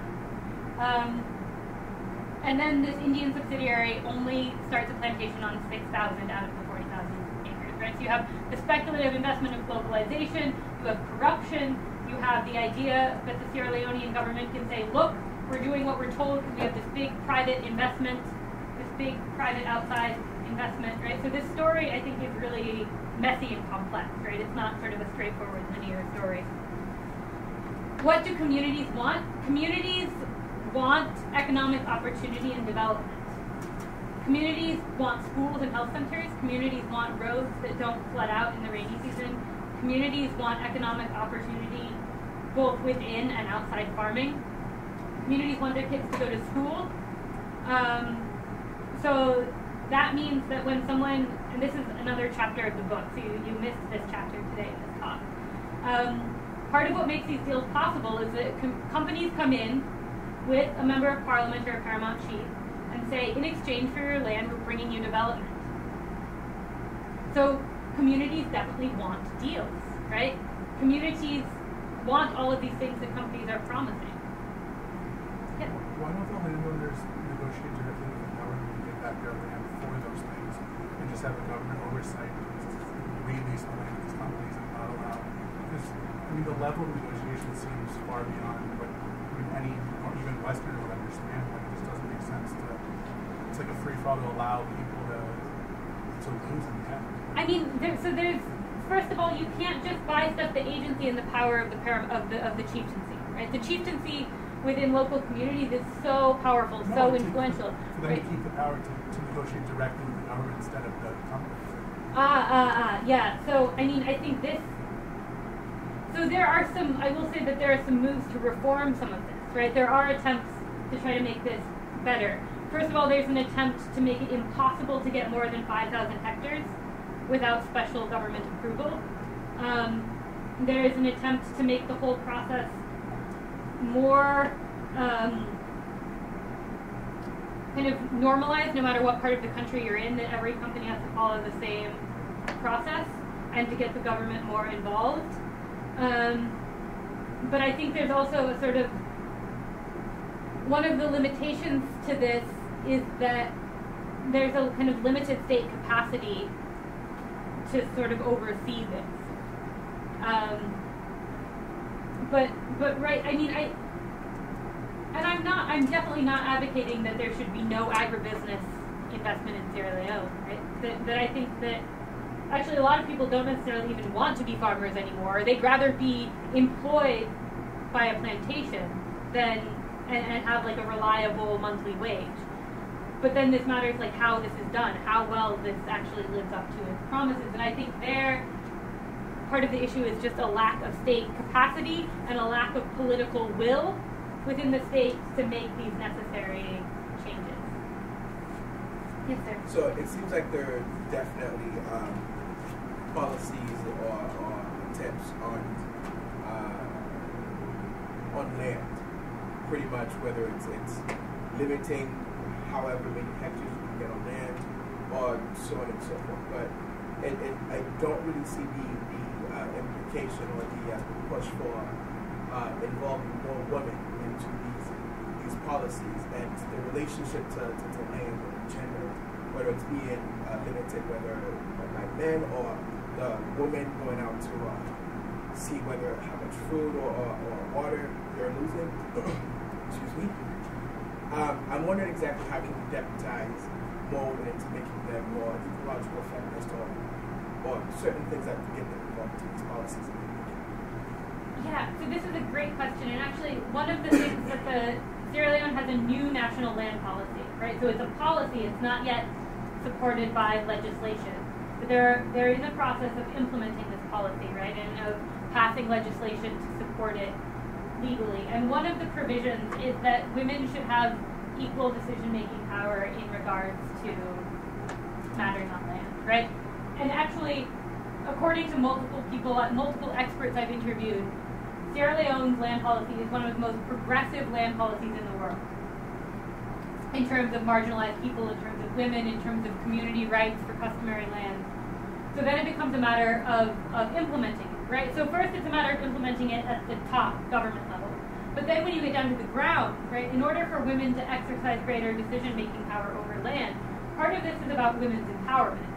And then this Indian subsidiary only starts a plantation on 6,000 out of the 40,000 acres, right? So you have the speculative investment of globalization, you have corruption, you have the idea that the Sierra Leonean government can say, look, we're doing what we're told, we have this big private investment, this big private outside investment, right? So this story, I think, is really messy and complex, right? It's not sort of a straightforward linear story. What do communities want? Communities want economic opportunity and development. Communities want schools and health centers. Communities want roads that don't flood out in the rainy season. Communities want economic opportunity both within and outside farming. Communities want their kids to go to school. So that means that when someone, and this is another chapter of the book, so you missed this chapter today in this talk. Part of what makes these deals possible is that companies come in with a member of parliament or a paramount chief and say, in exchange for your land, we're bringing you development. So communities definitely want deals, right? Communities want all of these things that companies are promising. Yeah. Why don't the landowners negotiate directly with the government and get back their land for those things and just have a government oversight and release the land to these companies and not allow? Because, I mean, the level of negotiation seems far beyond what any, or even Westerner would understand. Like, it just doesn't make sense to, it's like a free fall to allow people to lose in the end. I mean, there's, first of all, you can't just bypass the agency and the power of the chieftaincy, right? The chieftaincy within local communities is so powerful, so influential. For them to keep the power to negotiate directly with the government instead of the companies. Yeah. So, I mean, I think this, so there are some, I will say that there are some moves to reform some of this, right? There are attempts to try to make this better. First of all, there's an attempt to make it impossible to get more than 5,000 hectares without special government approval. There is an attempt to make the whole process more kind of normalized, no matter what part of the country you're in, that every company has to follow the same process, and to get the government more involved. But I think there's also a sort of, one of the limitations to this is that there's a kind of limited state capacity to sort of oversee this. But right, I mean, I'm definitely not advocating that there should be no agribusiness investment in Sierra Leone, right? That I think that actually a lot of people don't necessarily even want to be farmers anymore. They'd rather be employed by a plantation than and have like a reliable monthly wage. But then this matters like how this is done, how well this actually lives up to its promises. And I think part of the issue is just a lack of state capacity and a lack of political will within the state to make these necessary changes. Yes, sir. So it seems like there are definitely policies or attempts on land, pretty much, whether it's limiting however many hectares you can get on land, or so on and so forth. But I don't really see the implication or the push for involving more women into these policies and the relationship to land or gender whether it's being limited, whether by men or the woman going out to see whether how much food or water they're losing. Excuse me. I'm wondering exactly how can we deputize more women into making them more ecological feminist or certain things that get them involved in these policies. Yeah, so this is a great question, and actually one of the things that the Sierra Leone has a new national land policy, right? So it's a policy, it's not yet supported by legislation. But they're in the process of implementing this policy, right, and of passing legislation to support it legally. And one of the provisions is that women should have equal decision-making power in regards to matters on land, right? And actually, according to multiple people, multiple experts I've interviewed, Sierra Leone's land policy is one of the most progressive land policies in the world. In terms of marginalized people, in terms of women, in terms of community rights for customary land. So then it becomes a matter of implementing it, right? So first it's a matter of implementing it at the top government level. But then when you get down to the ground, right, in order for women to exercise greater decision-making power over land, part of this is about women's empowerment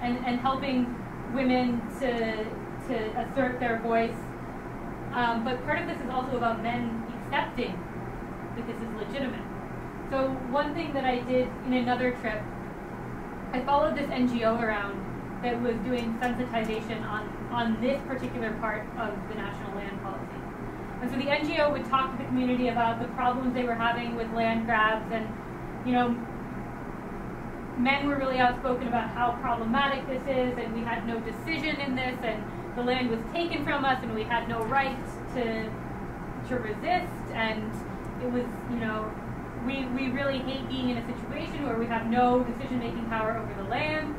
and helping women to assert their voice. But part of this is also about men accepting that this is legitimate. So one thing that I did in another trip, I followed this NGO around that was doing sensitization on this particular part of the national land policy. And so the NGO would talk to the community about the problems they were having with land grabs, and, you know, men were really outspoken about how problematic this is, and we had no decision in this, and the land was taken from us, and we had no right to resist, and it was, you know, we really hate being in a situation where we have no decision-making power over the land.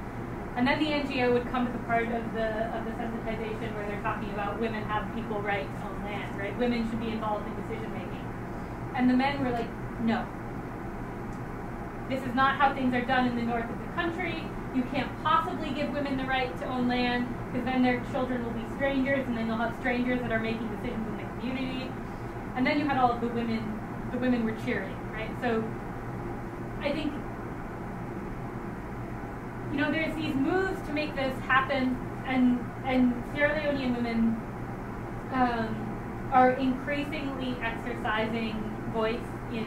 And then the NGO would come to the part of the sensitization where they're talking about women have equal right to own land, right? Women should be involved in decision-making. And the men were like, no. This is not how things are done in the north of the country. You can't possibly give women the right to own land, because then their children will be strangers, and then you'll have strangers that are making decisions in the community. And then you had all of the women were cheering, right? So I think, you know, there's these moves to make this happen, and Sierra Leonean women are increasingly exercising voice in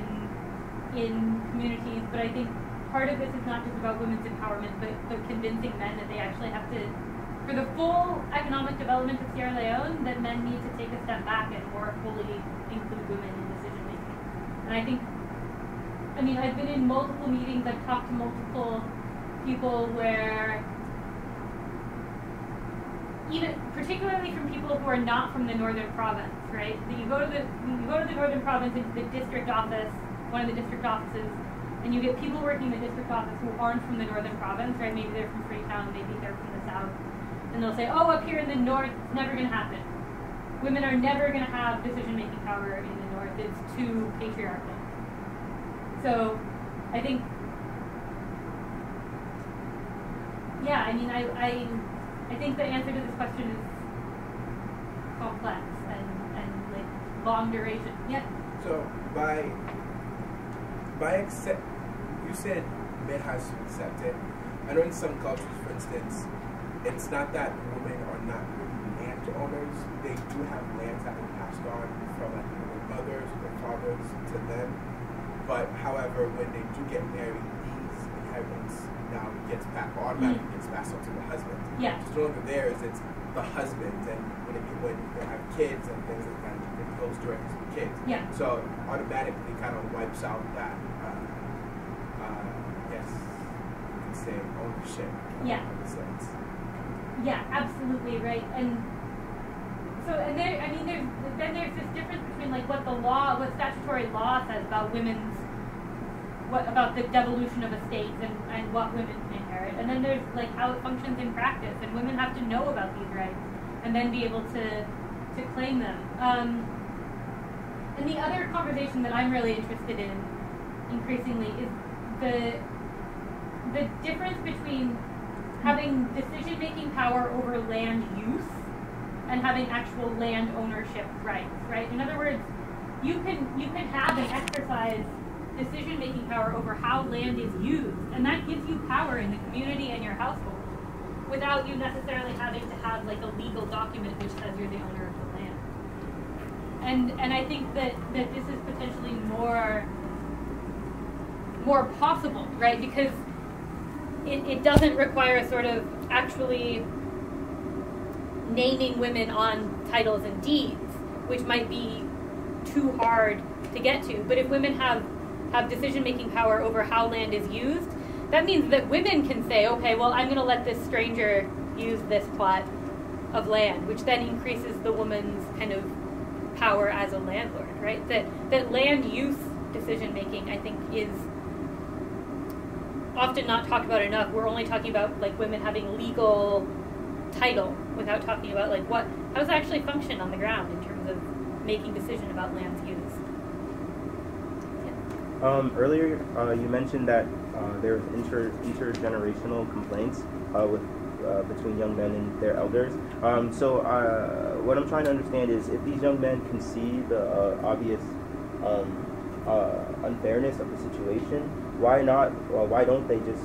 communities, but I think part of this is not just about women's empowerment, but convincing men that they actually have to, for the full economic development of Sierra Leone, that men need to take a step back and more fully include women in decision making. And I think, I mean, I've been in multiple meetings, I've talked to multiple people where, even particularly from people who are not from the northern province, right? That you go to the northern province, into the district office, one of the district offices, and you get people working in the district office who aren't from the northern province, right? Maybe they're from Freetown, maybe they're from the south, and they'll say, oh, up here in the north, it's never going to happen. Women are never going to have decision-making power in the north. It's too patriarchal. So, I think, yeah, I mean, I think the answer to this question is complex and like long duration. Yeah. So you said men has to accept it. I know in some cultures, for instance, it's not that women are not landowners. They do have lands that were passed on from like their mothers or their fathers to them. But however, when they do get married, these inheritance now automatically gets passed on to the husband. Yeah. It's no longer theirs, it's the husband, and when they have kids and things like that, it goes directly to the kids. Yeah. So automatically kind of wipes out that, yes, you can say ownership. Yeah. In a sense. Yeah, absolutely, right. And so, and there, I mean, there's this difference between like what statutory law says about about the devolution of estates and what women can inherit, and then there's like how it functions in practice, and women have to know about these rights and then be able to claim them. And the other conversation that I'm really interested in increasingly is the difference between having decision-making power over land use and having actual land ownership rights, right? In other words, you can have and exercise decision-making power over how land is used, and that gives you power in the community and your household, without you necessarily having to have like a legal document which says you're the owner of the land. And I think that this is potentially more possible, right? Because it doesn't require sort of actually naming women on titles and deeds, which might be too hard to get to. But if women have decision-making power over how land is used, that means that women can say, okay, well, I'm going to let this stranger use this plot of land, which then increases the woman's kind of power as a landlord, right? That land use decision-making, I think, is often not talked about enough. We're only talking about like women having legal title without talking about like how does it actually function on the ground in terms of making decision about land's use. Yeah. Earlier, you mentioned that there's intergenerational complaints between young men and their elders. So what I'm trying to understand is if these young men can see the obvious unfairness of the situation, why don't they just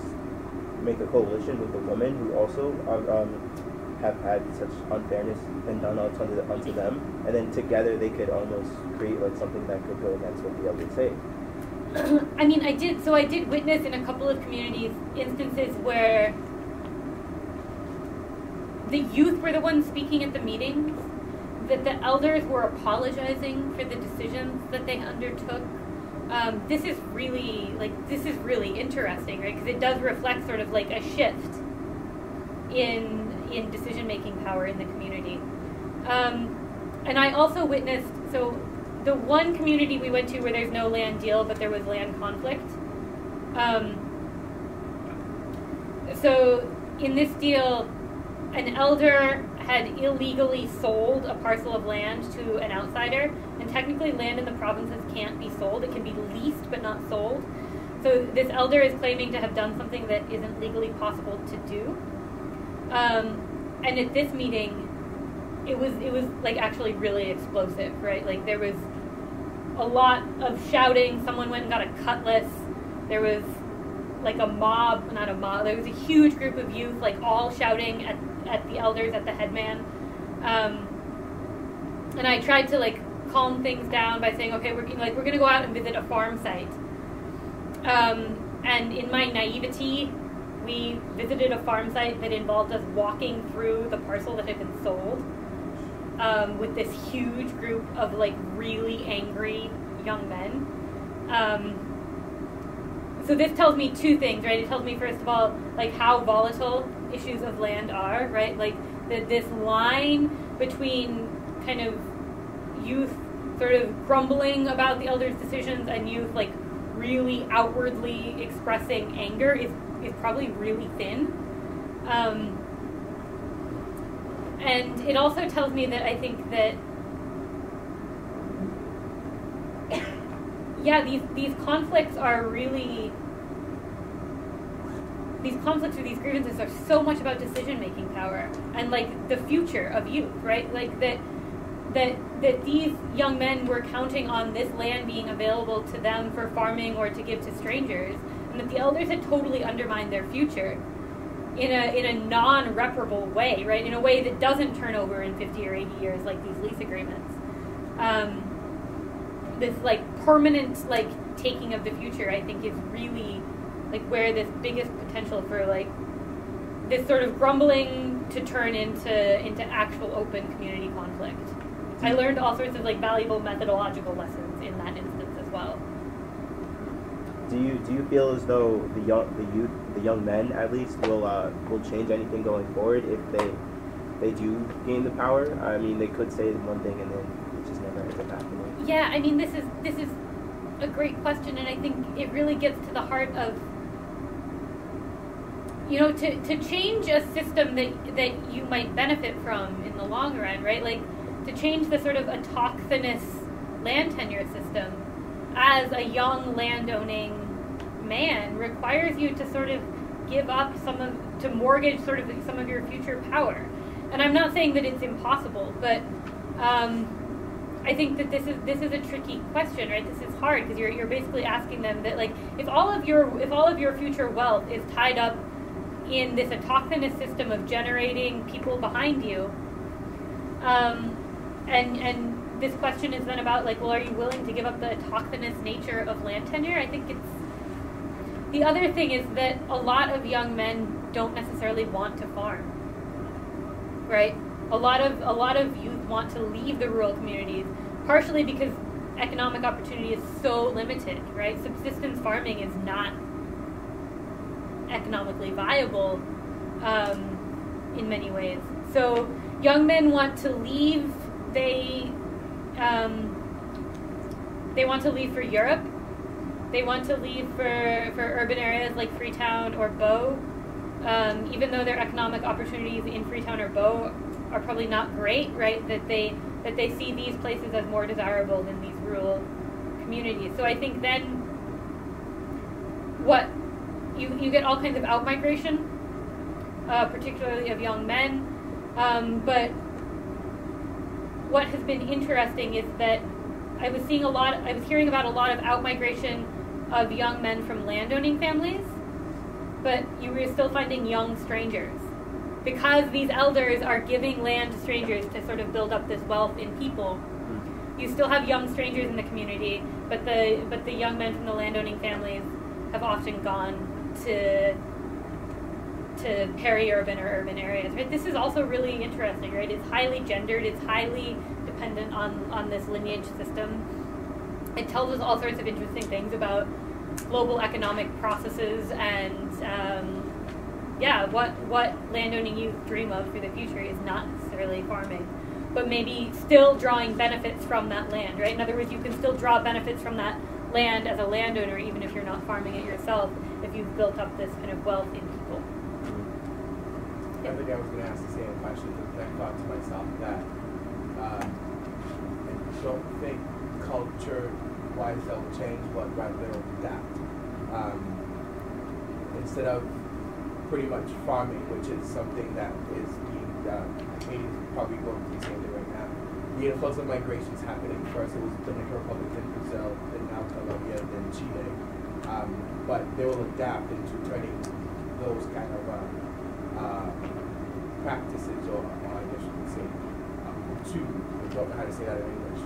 make a coalition with the women who also have had such unfairness been done onto them, and then together they could almost create like something that could go against what the elders say. I mean, I did witness in a couple of communities instances where the youth were the ones speaking at the meetings, that the elders were apologizing for the decisions that they undertook. This is really interesting, right? Because it does reflect sort of like a shift in decision-making power in the community. And I also witnessed, so the one community we went to where there's no land deal, but there was land conflict. So in this deal, an elder had illegally sold a parcel of land to an outsider, and technically land in the provinces can't be sold. It can be leased but not sold. So this elder is claiming to have done something that isn't legally possible to do. And at this meeting, it was like actually really explosive, right? Like there was a lot of shouting. Someone went and got a cutlass. There was like there was a huge group of youth, like all shouting at the elders, at the headman. And I tried to like calm things down by saying, okay, we're going to go out and visit a farm site. And in my naivety, we visited a farm site that involved us walking through the parcel that had been sold with this huge group of like really angry young men. So this tells me two things, right? It tells me, first of all, like how volatile issues of land are, right? Like this line between kind of youth sort of grumbling about the elders' decisions and youth like really outwardly expressing anger is probably really thin. And it also tells me that I think that these conflicts are really, these conflicts or these grievances are so much about decision-making power and like the future of youth, right? Like that these young men were counting on this land being available to them for farming or to give to strangers, and that the elders had totally undermined their future in a non-reparable way, right? In a way that doesn't turn over in 50 or 80 years like these lease agreements. This like permanent like taking of the future, I think, is really like where this biggest potential for like this sort of grumbling to turn into actual open community conflict. I learned all sorts of like valuable methodological lessons in that instance as well. Do you feel as though the young men at least will change anything going forward if they do gain the power? I mean, they could say one thing and then it just never ends up happening. Yeah, I mean, this is a great question, and I think it really gets to the heart of, you know, to change a system that you might benefit from in the long run, right? Like to change the sort of autochthonous land tenure system as a young landowning man requires you to sort of give up to mortgage sort of some of your future power. And I'm not saying that it's impossible, but I think that this is a tricky question, right? This is hard because you're basically asking them that, like, if all of your future wealth is tied up in this autochthonous system of generating people behind you, and this question is then about, like, well, are you willing to give up the autochthonous nature of land tenure? I think it's the other thing is that a lot of young men don't necessarily want to farm, right? A lot of youth want to leave the rural communities, partially because economic opportunity is so limited, right? Subsistence farming is not economically viable in many ways. So young men want to leave. They want to leave for Europe. They want to leave for urban areas like Freetown or Bow, even though their economic opportunities in Freetown or Bow are probably not great, right? That they see these places as more desirable than these rural communities. So I think then what you get all kinds of out-migration, particularly of young men, but what has been interesting is that I was hearing about a lot of out-migration of young men from landowning families, but you were still finding young strangers. Because these elders are giving land to strangers to sort of build up this wealth in people, you still have young strangers in the community, but the young men from the landowning families have often gone to peri-urban or urban areas, right? This is also really interesting, right? It's highly gendered, it's highly dependent on this lineage system. It tells us all sorts of interesting things about global economic processes and what landowning youth dream of for the future is not necessarily farming, but maybe still drawing benefits from that land, right? In other words, you can still draw benefits from that land as a landowner, even if you're not farming it yourself, if you've built up this kind of wealth in people. I think I was going to ask the same question, but I thought to myself that I don't think culture-wise they'll change, but rather they'll adapt. Instead of pretty much farming, which is something that is being done, Haiti's probably going through the same thing right now. The influx of migration is happening. First it was Dominican Republic, then Brazil, then now Colombia, then Chile. But they will adapt into turning those kind of practices, or I guess you could say, I don't know how to say that in English.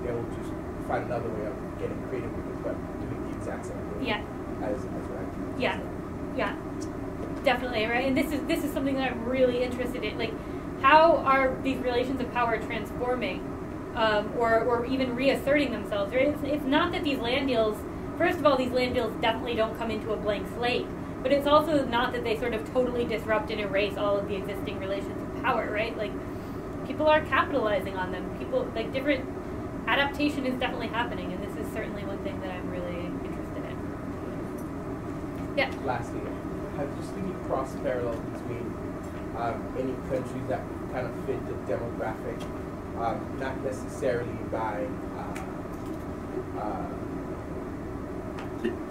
They will just find another way of getting creative with it, but doing the exact same thing. Yeah. As what I do. Yeah. Yeah. Definitely, right? And this is something that I'm really interested in. Like, how are these relations of power transforming, or even reasserting themselves, right? It's not that these land deals, first of all, these land deals definitely don't come into a blank slate, but it's also not that they sort of totally disrupt and erase all of the existing relations of power, right? Like, people are capitalizing on them. People, like, different adaptation is definitely happening, and this is certainly one thing that I'm really interested in. Yeah. Lastly, have you seen any cross parallels between any countries that kind of fit the demographic, not necessarily by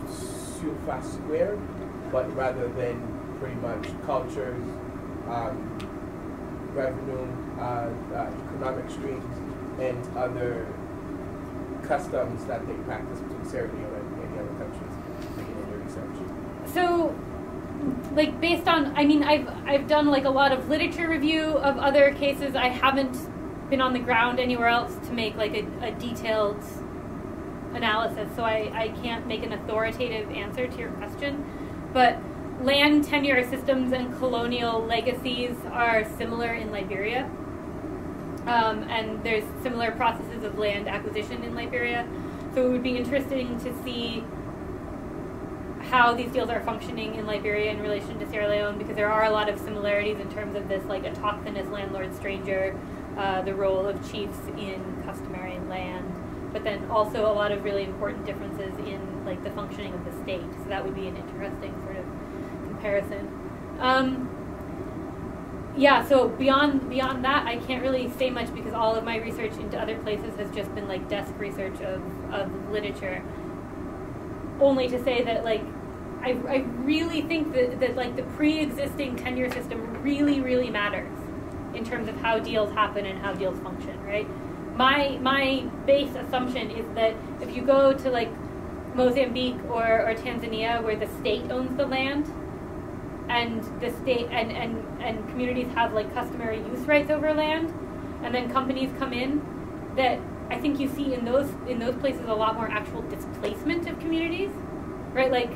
surface square, but rather than pretty much cultures, revenue, economic streams, and other customs that they practice between Sierra Leone and any other countries in your research? So, like, based on, I mean, I've done like a lot of literature review of other cases. I haven't been on the ground anywhere else to make like a detailed analysis, so I can't make an authoritative answer to your question. But land tenure systems and colonial legacies are similar in Liberia. And there's similar processes of land acquisition in Liberia. So it would be interesting to see how these deals are functioning in Liberia in relation to Sierra Leone, because there are a lot of similarities in terms of this like autochthonous landlord-stranger, the role of chiefs in customary land, but then also a lot of really important differences in like the functioning of the state. So that would be an interesting sort of comparison. Yeah, so beyond that, I can't really say much because all of my research into other places has just been like desk research of literature. Only to say that like I really think that like the pre-existing tenure system really, really matters. in terms of how deals happen and how deals function, right? My base assumption is that if you go to like Mozambique or Tanzania, where the state owns the land, and the state and communities have like customary use rights over land, and then companies come in, that I think you see in those places a lot more actual displacement of communities, right? Like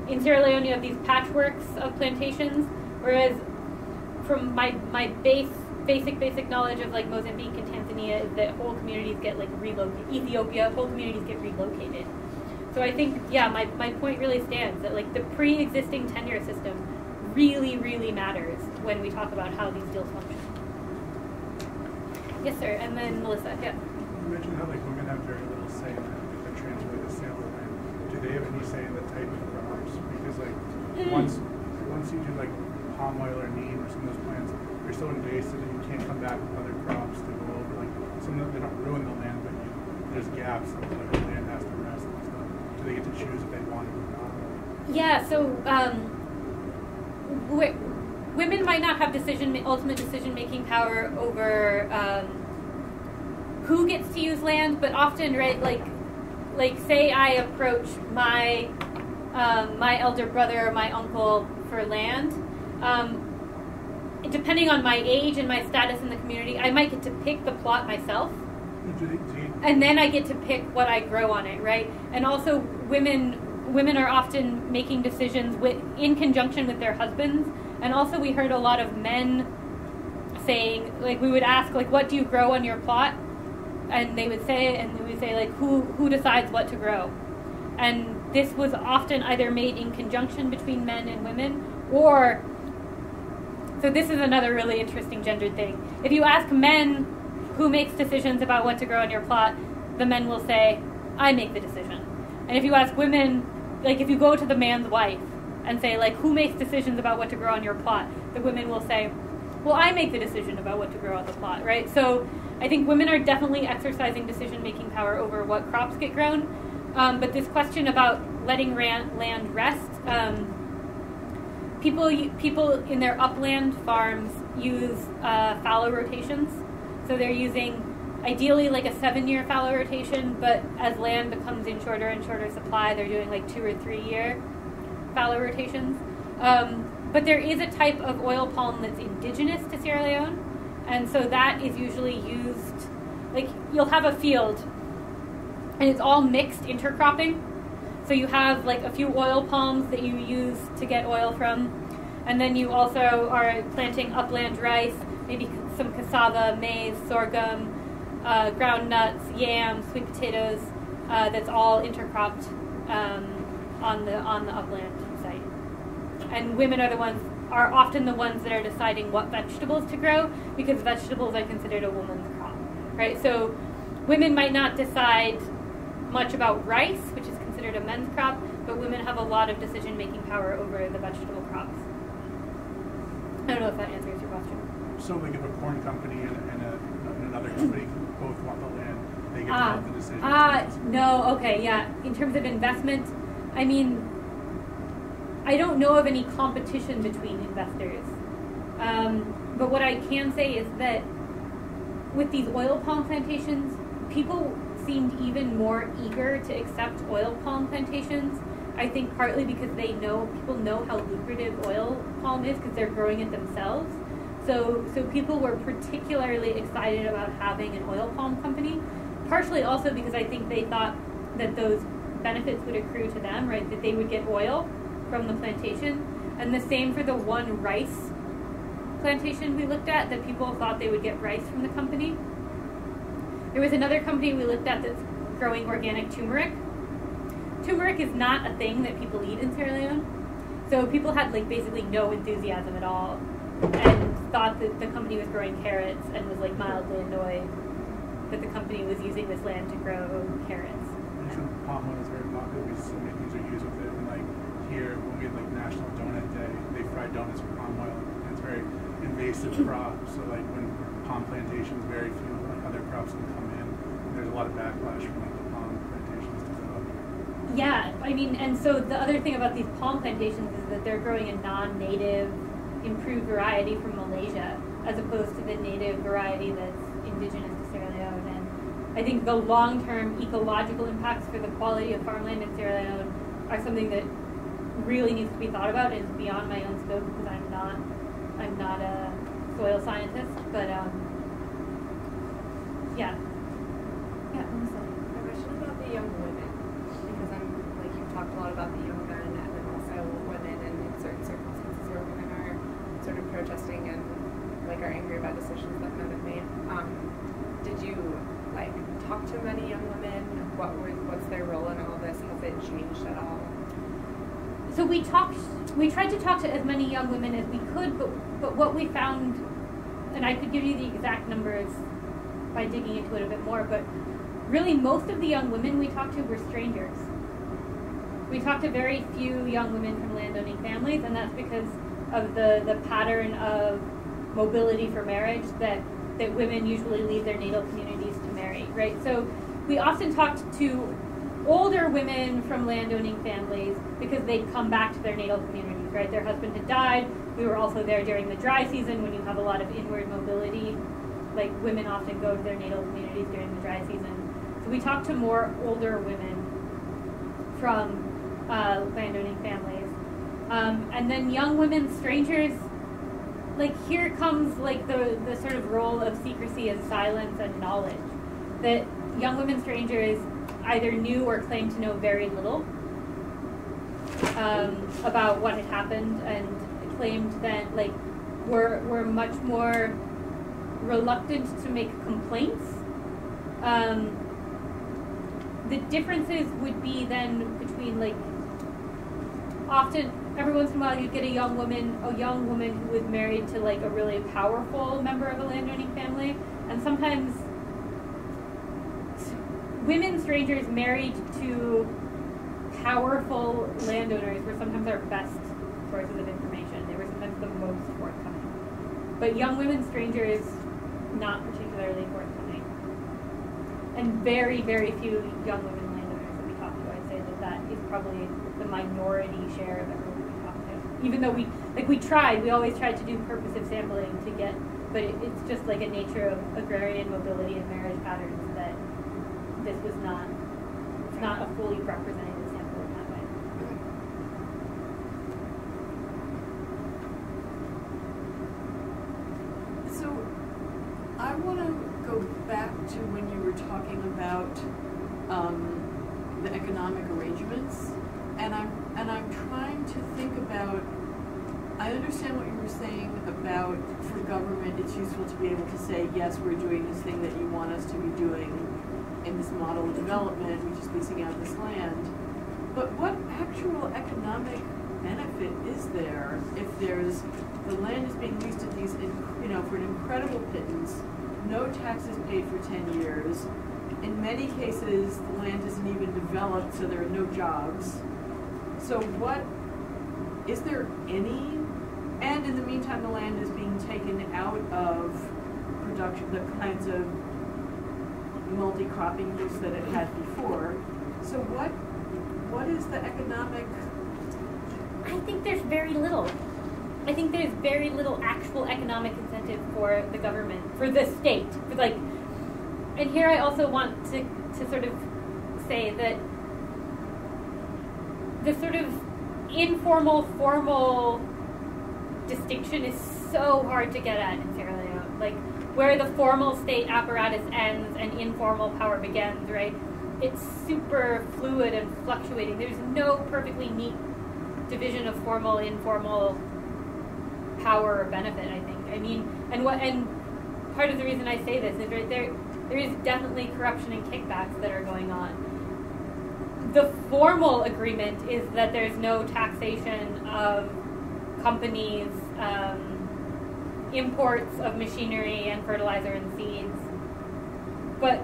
in Sierra Leone, you have these patchworks of plantations, whereas from my basic knowledge of like Mozambique and Tanzania is that whole communities get like relocated. Ethiopia, whole communities get relocated. So I think, yeah, my point really stands that like the pre-existing tenure system really, really matters when we talk about how these deals function. Yes, sir. And then Melissa, yeah. You mentioned how like women have very little say in the transfer of the sale of land. Do they have any say in the type of crops? Because like once you do like palm oil or neem or some of those plants, you're so invasive that you can't come back with other crops to go over. Like some of them, they don't ruin the land, but there's gaps that the land has to rest and stuff. Do they get to choose if they want it or not? Yeah. So women might not have ultimate decision-making power over who gets to use land, but often, right? Like say I approach my elder brother or my uncle for land. Depending on my age and my status in the community, I might get to pick the plot myself. And then I get to pick what I grow on it, right? And also women are often making decisions in conjunction with their husbands. And also we heard a lot of men saying, like we would ask, like, what do you grow on your plot? And they would say, like, who decides what to grow? And this was often either made in conjunction between men and women, or, so this is another really interesting gendered thing. If you ask men who makes decisions about what to grow on your plot, the men will say, I make the decision. And if you ask women, like if you go to the man's wife and say, like, who makes decisions about what to grow on your plot, the women will say, well, I make the decision about what to grow on the plot, right? So I think women are definitely exercising decision-making power over what crops get grown. But this question about letting land rest, people in their upland farms use fallow rotations. So they're using ideally like a 7-year fallow rotation, but as land becomes in shorter and shorter supply, they're doing like 2 or 3 year fallow rotations. But there is a type of oil palm that's indigenous to Sierra Leone, and so that is usually used, like you'll have a field and it's all mixed intercropping. So you have like a few oil palms that you use to get oil from, and then you also are planting upland rice, maybe some cassava, maize, sorghum, ground nuts, yams, sweet potatoes. That's all intercropped on the upland site. And women are often the ones that are deciding what vegetables to grow, because vegetables are considered a woman's crop, right? So women might not decide much about rice, which is considered a men's crop, but women have a lot of decision-making power over the vegetable crops. I don't know if that answers your question. So like if a corn company and another company both want the land, they get to make the decision? No, okay, yeah. In terms of investment, I mean, I don't know of any competition between investors. But what I can say is that with these oil palm plantations, people seemed even more eager to accept oil palm plantations. I think partly because people know how lucrative oil palm is because they're growing it themselves. So people were particularly excited about having an oil palm company, partially also because I think they thought that those benefits would accrue to them, right? That they would get oil from the plantation. And the same for the one rice plantation we looked at, that people thought they would get rice from the company. There was another company we looked at that's growing organic turmeric. Turmeric is not a thing that people eat in Sierra Leone. So people had like basically no enthusiasm at all and thought that the company was growing carrots and was like mildly annoyed that the company was using this land to grow carrots. Palm oil is very popular because so many things are used with it. And like here, when we had like National Donut Day, they fry donuts with palm oil. And it's a very invasive crop. So like when palm plantations, very few like other crops can come in. And there's a lot of backlash from like the palm plantations to go. Yeah, I mean, and so the other thing about these palm plantations is that they're growing a non-native, improved variety from Malaysia, as opposed to the native variety that's indigenous to Sierra Leone. And I think the long-term ecological impacts for the quality of farmland in Sierra Leone are something that really needs to be thought about. It's beyond my own scope because I'm not a soil scientist, but yeah. A question about the young women, because you've talked a lot about the young men and then also women in certain circumstances where women are sort of protesting and are angry about decisions that men have made. Did you talk to many young women? What's their role in all this? Has it changed at all? So we tried to talk to as many young women as we could, but what we found, and I could give you the exact numbers by digging into it a bit more, but really most of the young women we talked to were strangers. We talked to very few young women from landowning families, and that's because of the pattern of mobility for marriage that women usually leave their natal communities to marry, right? So we often talked to older women from landowning families because they'd come back to their natal communities, right? Their husband had died. We were also there during the dry season when you have a lot of inward mobility. Women often go to their natal communities during the dry season. So we talked to more older women from landowning families. And then young women, strangers, here comes the sort of role of secrecy and silence and knowledge. That young women strangers either knew or claimed to know very little about what had happened, and claimed that were much more reluctant to make complaints. The differences would be then between often every once in a while you'd get a young woman who was married to a really powerful member of a landowning family, and sometimes women strangers married to powerful landowners were sometimes our best sources of information. They were sometimes the most forthcoming. But young women strangers, not particularly forthcoming. And very, very few young women landowners that we talked to. I'd say that is probably the minority share of everyone we talked to. Even though we always tried to do purposive sampling to get, but it's just a nature of agrarian mobility and marriage patterns that this was not a fully representative sample in that way. So I want to go back to when you were talking about the economic arrangements, and I'm trying to think about. I understand what you were saying about for government, it's useful to be able to say, yes, we're doing this thing that you want us to be doing in this model of development, which is leasing out this land. But what actual economic benefit is there if the land is being leased at these, for an incredible pittance, no taxes paid for 10 years. In many cases, the land isn't even developed, so there are no jobs. So is there any? And in the meantime, the land is being taken out of production, the kinds of multi-cropping use that it had before. So what is the economic? I think there's very little. I think there's very little actual economic incentive for the government, for the state. And here I also want to sort of say that the sort of informal, formal distinction is so hard to get at in Sierra Leone. Where the formal state apparatus ends and informal power begins, right? It's super fluid and fluctuating. There's no perfectly neat division of formal, informal power or benefit, I think. I mean, and part of the reason I say this is right there is definitely corruption and kickbacks that are going on. The formal agreement is that there's no taxation of companies' imports of machinery and fertilizer and seeds. But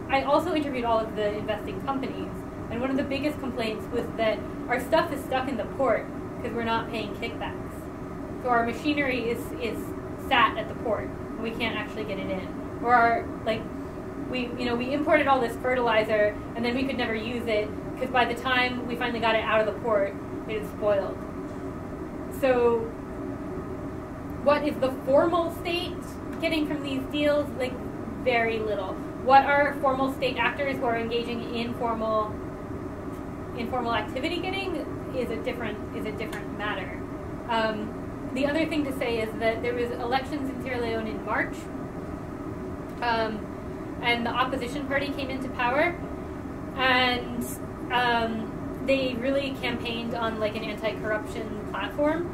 I also interviewed all of the investing companies, and one of the biggest complaints was that our stuff is stuck in the port because we're not paying kickbacks. So our machinery is sat at the port, and we can't actually get it in. Or we imported all this fertilizer, and then we could never use it because by the time we finally got it out of the port, it had spoiled. So What is the formal state getting from these deals? Like, very little. What are formal state actors who are engaging in informal activity getting is a different matter. The other thing to say is that there was elections in Sierra Leone in March, and the opposition party came into power, and they really campaigned on like an anti-corruption platform,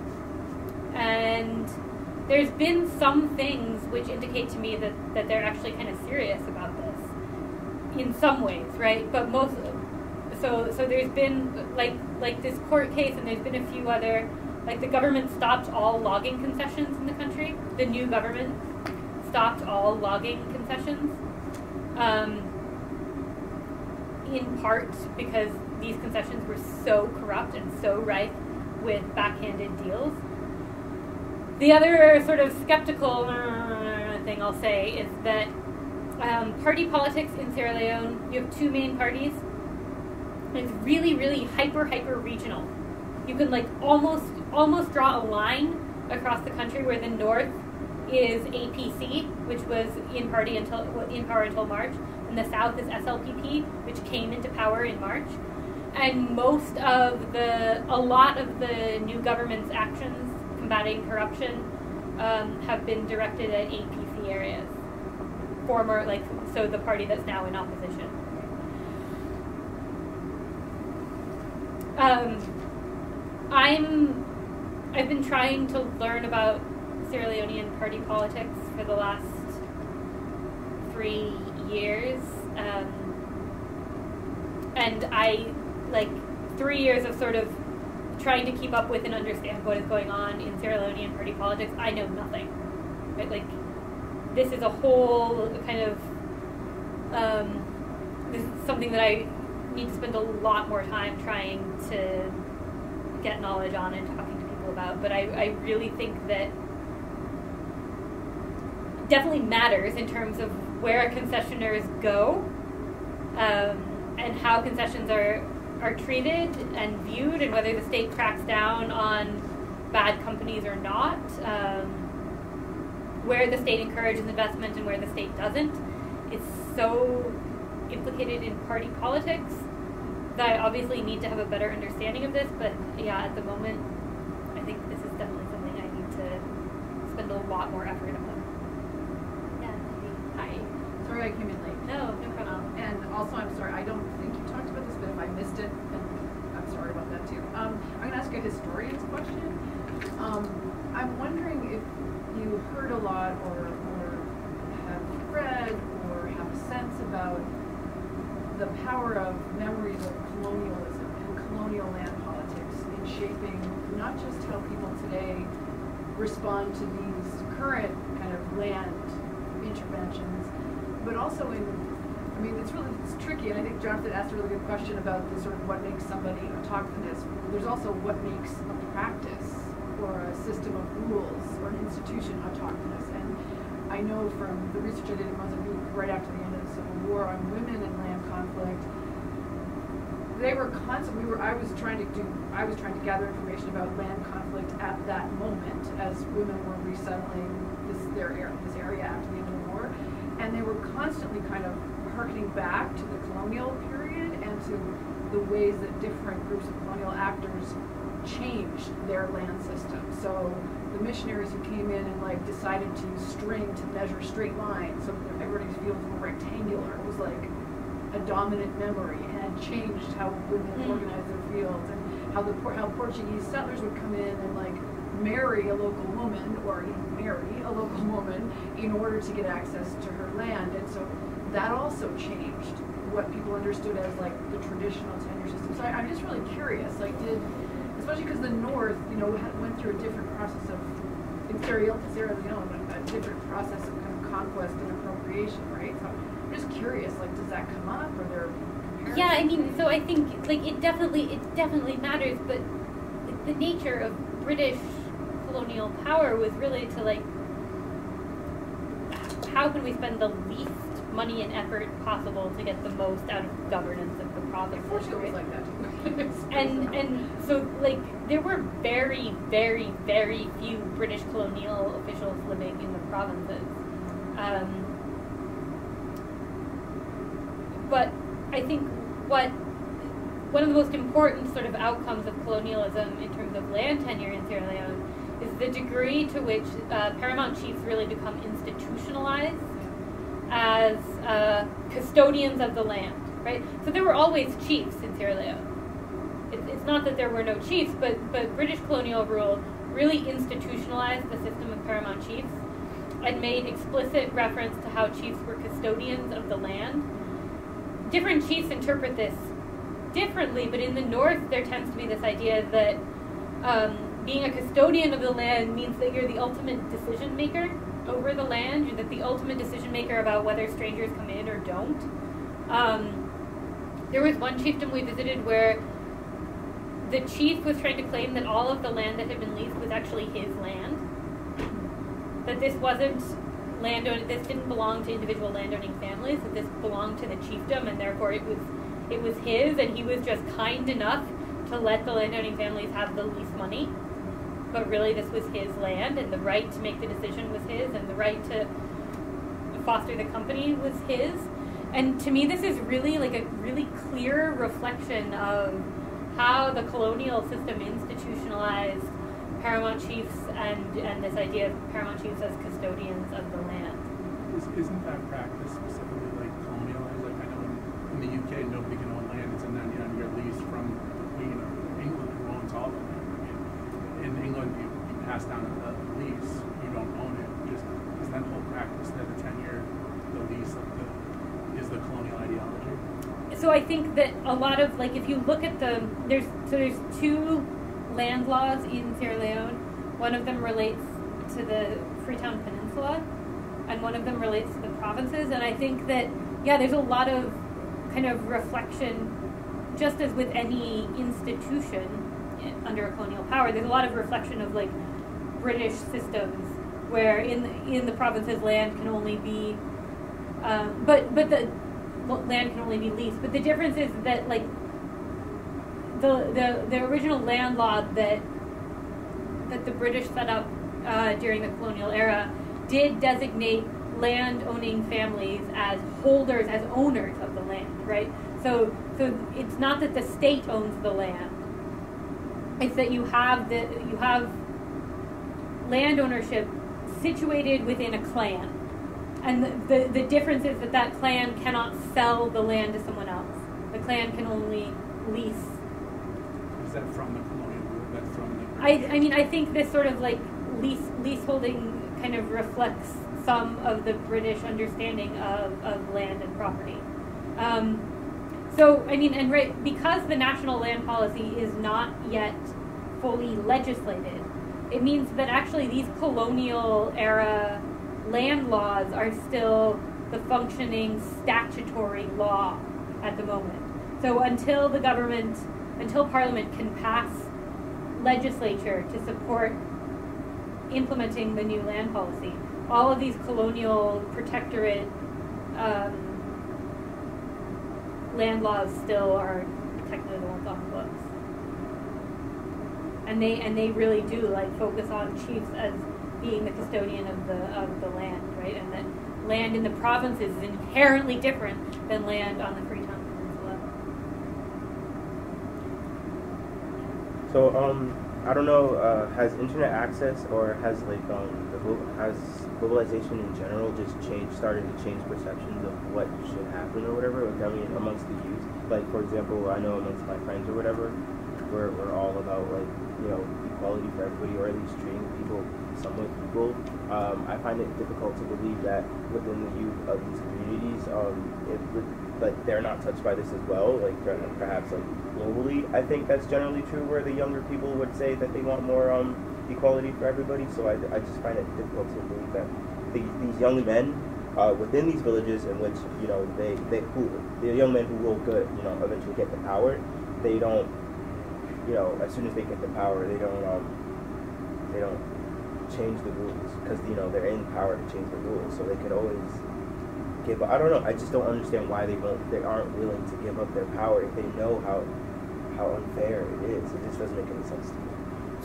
and there's been some things which indicate to me that they're actually kind of serious about this in some ways, right? But so there's been like this court case, and there's been a few other, like the government stopped all logging concessions in the country. The new government stopped all logging concessions, in part because these concessions were so corrupt and so rife with backhanded deals. The other sort of skeptical thing I'll say is that party politics in Sierra Leone, you have two main parties. It's really, really hyper regional. You can like almost draw a line across the country where the north is APC, which was in power until March, and the south is SLPP, which came into power in March. And a lot of the new government's actions combating corruption have been directed at APC areas. So the party that's now in opposition. I've been trying to learn about Sierra Leonean party politics for the last 3 years, and I 3 years of sort of trying to keep up with and understand what is going on in Sierra Leonean party politics. I know nothing, right? Like, this is a whole kind of this is something that I need to spend a lot more time trying to get knowledge on and talking to people about. But I really think that it definitely matters in terms of where concessioners go, and how concessions are treated and viewed, and whether the state cracks down on bad companies or not, where the state encourages investment and where the state doesn't. It's so implicated in party politics that I obviously need to have a better understanding of this, but yeah, at the moment, I think this is definitely something I need to spend a lot more effort on. Yeah, hi. Sorry I came in late. No problem. And also, I'm sorry, I don't think you talked about this, but if I missed it, then I'm sorry about that too. I'm going to ask a historian's question. I'm wondering if you heard a lot or have read or have a sense about the power of memories of colonialism and colonial land politics in shaping not just how people today respond to these current kind of land interventions, but also it's tricky, and I think Jonathan asked a really good question about the sort of what makes somebody autochthonous. There's also what makes a practice or a system of rules or an institution autochthonous. And I know from the research I did in Mozambique right after the end of the Civil War on women and land conflict, they were constantly, I was trying to gather information about land conflict at that moment as women were resettling this area after the end of the war, and they were constantly kind of harkening back to the colonial period and to the ways that different groups of colonial actors changed their land system. So the missionaries who came in and decided to use string to measure straight lines so that everybody's fields were rectangular. It was like a dominant memory, and changed how women organized their fields, and how Portuguese settlers would come in and marry a local woman, or marry a local woman in order to get access to her land. And so that also changed what people understood as the traditional tenure system. So I'm just really curious, especially because the North, went through a different process of, in Sierra Leone, a different process of kind of conquest and appropriation, right? So I'm just curious, does that come up, or there comparisons? Yeah, I mean, so I think it definitely matters, but the nature of British colonial power was really to how can we spend the least money and effort possible to get the most out of governance of the province? Unfortunately, it was like that too. and so like there were very, very, very few British colonial officials living in the provinces. But I think one of the most important sort of outcomes of colonialism in terms of land tenure in Sierra Leone is the degree to which paramount chiefs really become institutionalized as custodians of the land, right? So there were always chiefs in Sierra Leone. It's not that there were no chiefs, but British colonial rule really institutionalized the system of paramount chiefs and made explicit reference to how chiefs were custodians of the land. Different chiefs interpret this differently, but in the north there tends to be this idea that being a custodian of the land means that you're the ultimate decision maker over the land. You're the ultimate decision maker about whether strangers come in or don't. There was one chiefdom we visited where the chief was trying to claim that all of the land that had been leased was actually his land. That this wasn't this didn't belong to individual landowning families, that this belonged to the chiefdom, and therefore it was his, and he was just kind enough to let the landowning families have the lease money. But really this was his land, and the right to make the decision was his, and the right to foster the company was his. And to me this is really like a really clear reflection of how the colonial system institutionalized paramount chiefs and this idea of paramount chiefs as custodians of the land. Isn't that practice specifically like colonialized? Like I know in the UK nobody can own land. It's a 99-year lease from the Queen of England who owns all the land. I mean, in England you pass down a lease, you don't own it. Is that whole practice that the tenure, the lease is the colonial ideology? So I think that a lot of, like, if you look at there's two land laws in Sierra Leone. One of them relates to the Freetown Peninsula, and one of them relates to the provinces. And I think that, yeah, there's a lot of kind of reflection, just as with any institution under a colonial power, there's a lot of reflection of, like, British systems where in the provinces land can only be, but the land can only be leased. But the difference is that, like, the original land law that the British set up during the colonial era did designate land-owning families as holders, as owners of the land, right? So it's not that the state owns the land; it's that you have land ownership situated within a clan, and the difference is that clan cannot sell the land to someone else. The clan can only lease. Is that from the colonial rule? That's from the... I mean, I think this sort of like leaseholding kind of reflects some of the British understanding of land and property. So, I mean, and right, because the national land policy is not yet fully legislated, it means that actually these colonial era land laws are still the functioning statutory law at the moment. So until Parliament can pass legislature to support implementing the new land policy, all of these colonial protectorate land laws still are technically the ones on the books. And they really do like focus on chiefs as being the custodian of the land, right? And that land in the provinces is inherently different than land on the Freetown Peninsula. So I don't know, has internet access or has has globalization in general just started to change perceptions of what should happen or whatever? Like, I mean, amongst the youth, like for example, I know amongst my friends or whatever, we're all about like, you know, equality for everybody, or at least treating people somewhat equal. I find it difficult to believe that within the youth of these communities, they're not touched by this as well. Like perhaps like globally, I think that's generally true. Where the younger people would say that they want more equality for everybody. So I just find it difficult to believe that these young men within these villages, in which, you know, the young men who will eventually get the power, they don't, you know, as soon as they get the power, they don't change the rules, because, you know, they're in power to change the rules, so they could always I don't know, I just don't understand why they aren't willing to give up their power if they know how unfair it is. It just doesn't make any sense to me.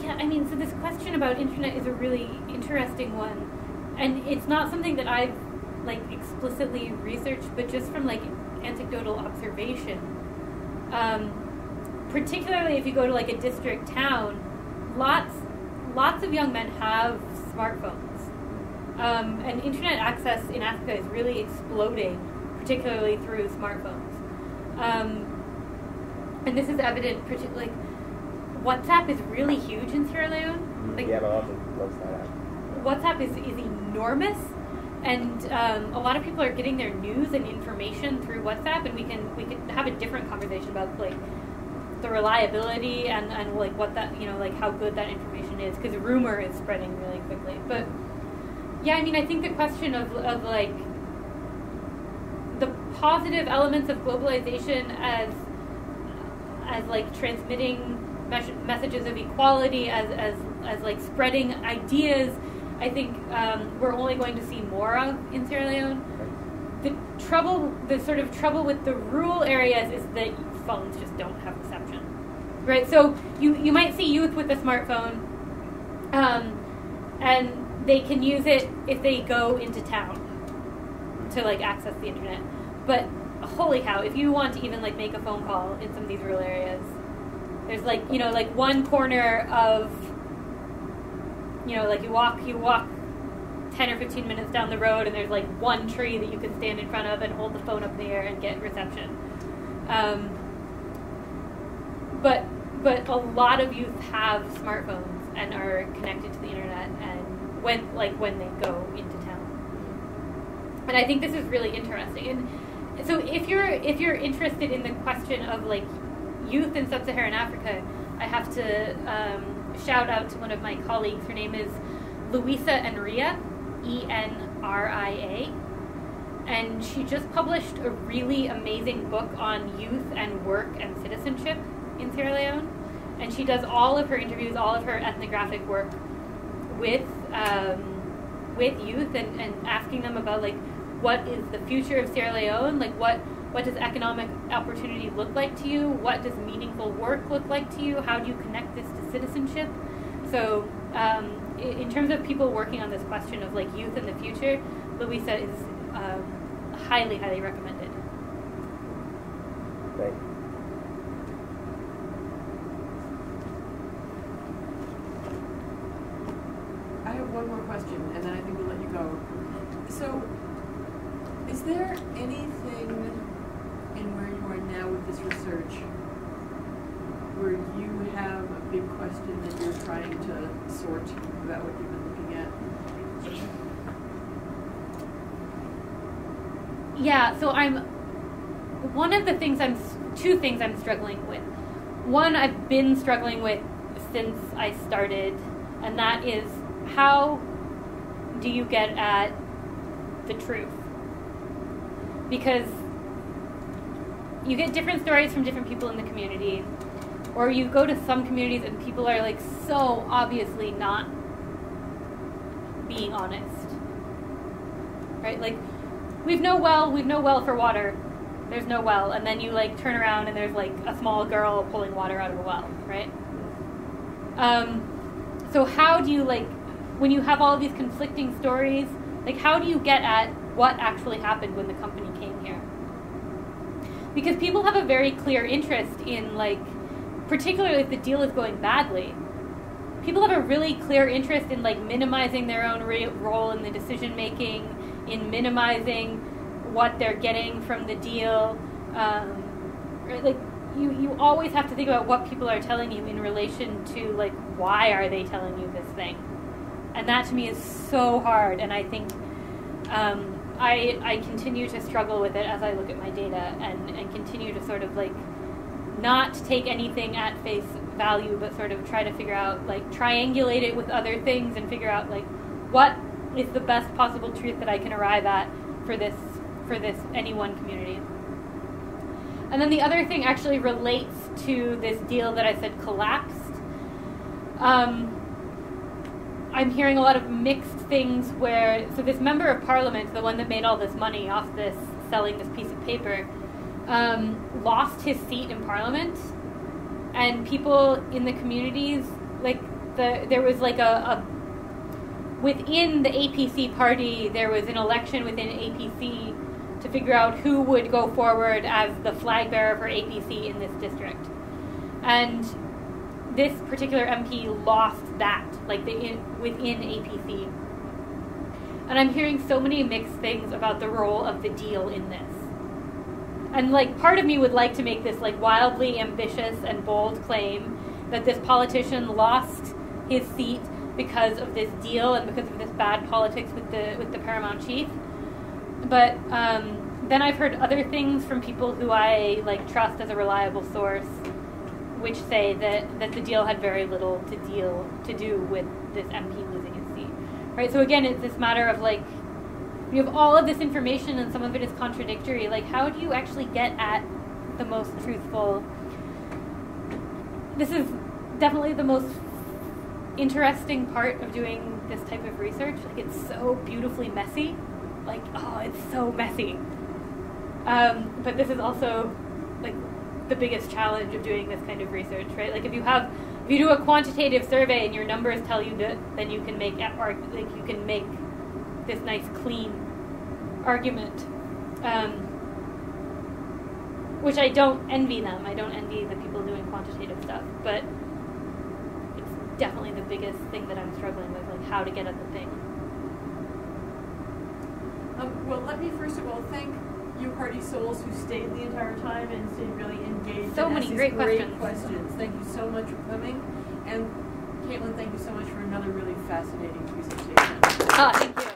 Yeah, I mean, so this question about internet is a really interesting one, and it's not something that I've like explicitly researched, but just from like anecdotal observation. Particularly if you go to like a district town, lots of young men have smartphones, and internet access in Africa is really exploding, particularly through smartphones. And this is evident, particularly. WhatsApp is really huge in Sierra Leone. Like, yeah, my mom loves that app. WhatsApp is enormous, and a lot of people are getting their news and information through WhatsApp, and we can have a different conversation about like the reliability and like what that, you know, like how good that information is, because rumor is spreading really quickly. But yeah, I mean, I think the question of like the positive elements of globalization as like transmitting messages of equality, as like spreading ideas, I think we're only going to see more of in Sierra Leone. The sort of trouble with the rural areas is that phones just don't have reception, right? So you might see youth with a smartphone, and they can use it if they go into town to like access the internet. But holy cow, if you want to even like make a phone call in some of these rural areas, there's like, you know, like one corner of, you know, like you walk 10 or 15 minutes down the road, and there's like one tree that you can stand in front of and hold the phone up in the air and get reception. But a lot of youth have smartphones and are connected to the internet, and when they go into town. And I think this is really interesting. And so if you're interested in the question of like youth in sub-Saharan Africa, I have to shout out to one of my colleagues. Her name is Luisa Enria, Enria, and she just published a really amazing book on youth and work and citizenship in Sierra Leone. And she does all of her interviews, all of her ethnographic work with youth and asking them about like what is the future of Sierra Leone, like what does economic opportunity look like to you? What does meaningful work look like to you? How do you connect this to citizenship? So in terms of people working on this question of like youth in the future, Luisa is highly, highly recommended. Right. I have one more question, and then I think we'll let you go. So, is there anything in where you are now with this research where you have a big question that you're trying to sort about what you've been looking at? Yeah, so two things I'm struggling with. One I've been struggling with since I started, and that is, how do you get at the truth? Because you get different stories from different people in the community, or you go to some communities and people are like so obviously not being honest, right? Like, we've no well for water, there's no well, and then you like turn around and there's like a small girl pulling water out of a well, right? So how do you, like, when you have all of these conflicting stories, like, how do you get at what actually happened when the company came here? Because people have a very clear interest in, like, particularly if the deal is going badly, people have a really clear interest in, like, minimizing their own role in the decision making, in minimizing what they're getting from the deal. Right? Like, you always have to think about what people are telling you in relation to, like, why are they telling you this thing? And that to me is so hard, and I think I continue to struggle with it as I look at my data and continue to sort of like not take anything at face value, but sort of try to figure out, like, triangulate it with other things and figure out, like, what is the best possible truth that I can arrive at for this any one community. And then the other thing actually relates to this deal that I said collapsed. I'm hearing a lot of mixed things where, so this member of parliament, the one that made all this money off this, selling this piece of paper, lost his seat in parliament, and people in the communities, like there was like a within the APC party, there was an election within APC to figure out who would go forward as the flag bearer for APC in this district. And this particular MP lost that, like within APC. And I'm hearing so many mixed things about the role of the deal in this. And like part of me would like to make this like wildly ambitious and bold claim that this politician lost his seat because of this deal and because of this bad politics with the paramount chief. But then I've heard other things from people who I like trust as a reliable source, which say that the deal had very little to do with this MP losing his seat. Right? So again, it's this matter of like, you have all of this information and some of it is contradictory. Like, how do you actually get at the most truthful? This is definitely the most interesting part of doing this type of research. Like, it's so beautifully messy. Like, oh, it's so messy. But this is also like the biggest challenge of doing this kind of research, right? Like, if you do a quantitative survey and your numbers tell you that, then you can make this nice clean argument, which I don't envy them. I don't envy the people doing quantitative stuff, but it's definitely the biggest thing that I'm struggling with, like how to get at the thing. Well, let me first of all thank you hardy souls who stayed the entire time and stayed really engaged. So and many asked great these questions. Thank you so much for coming. And Caitlin, thank you so much for another really fascinating presentation. Thank you.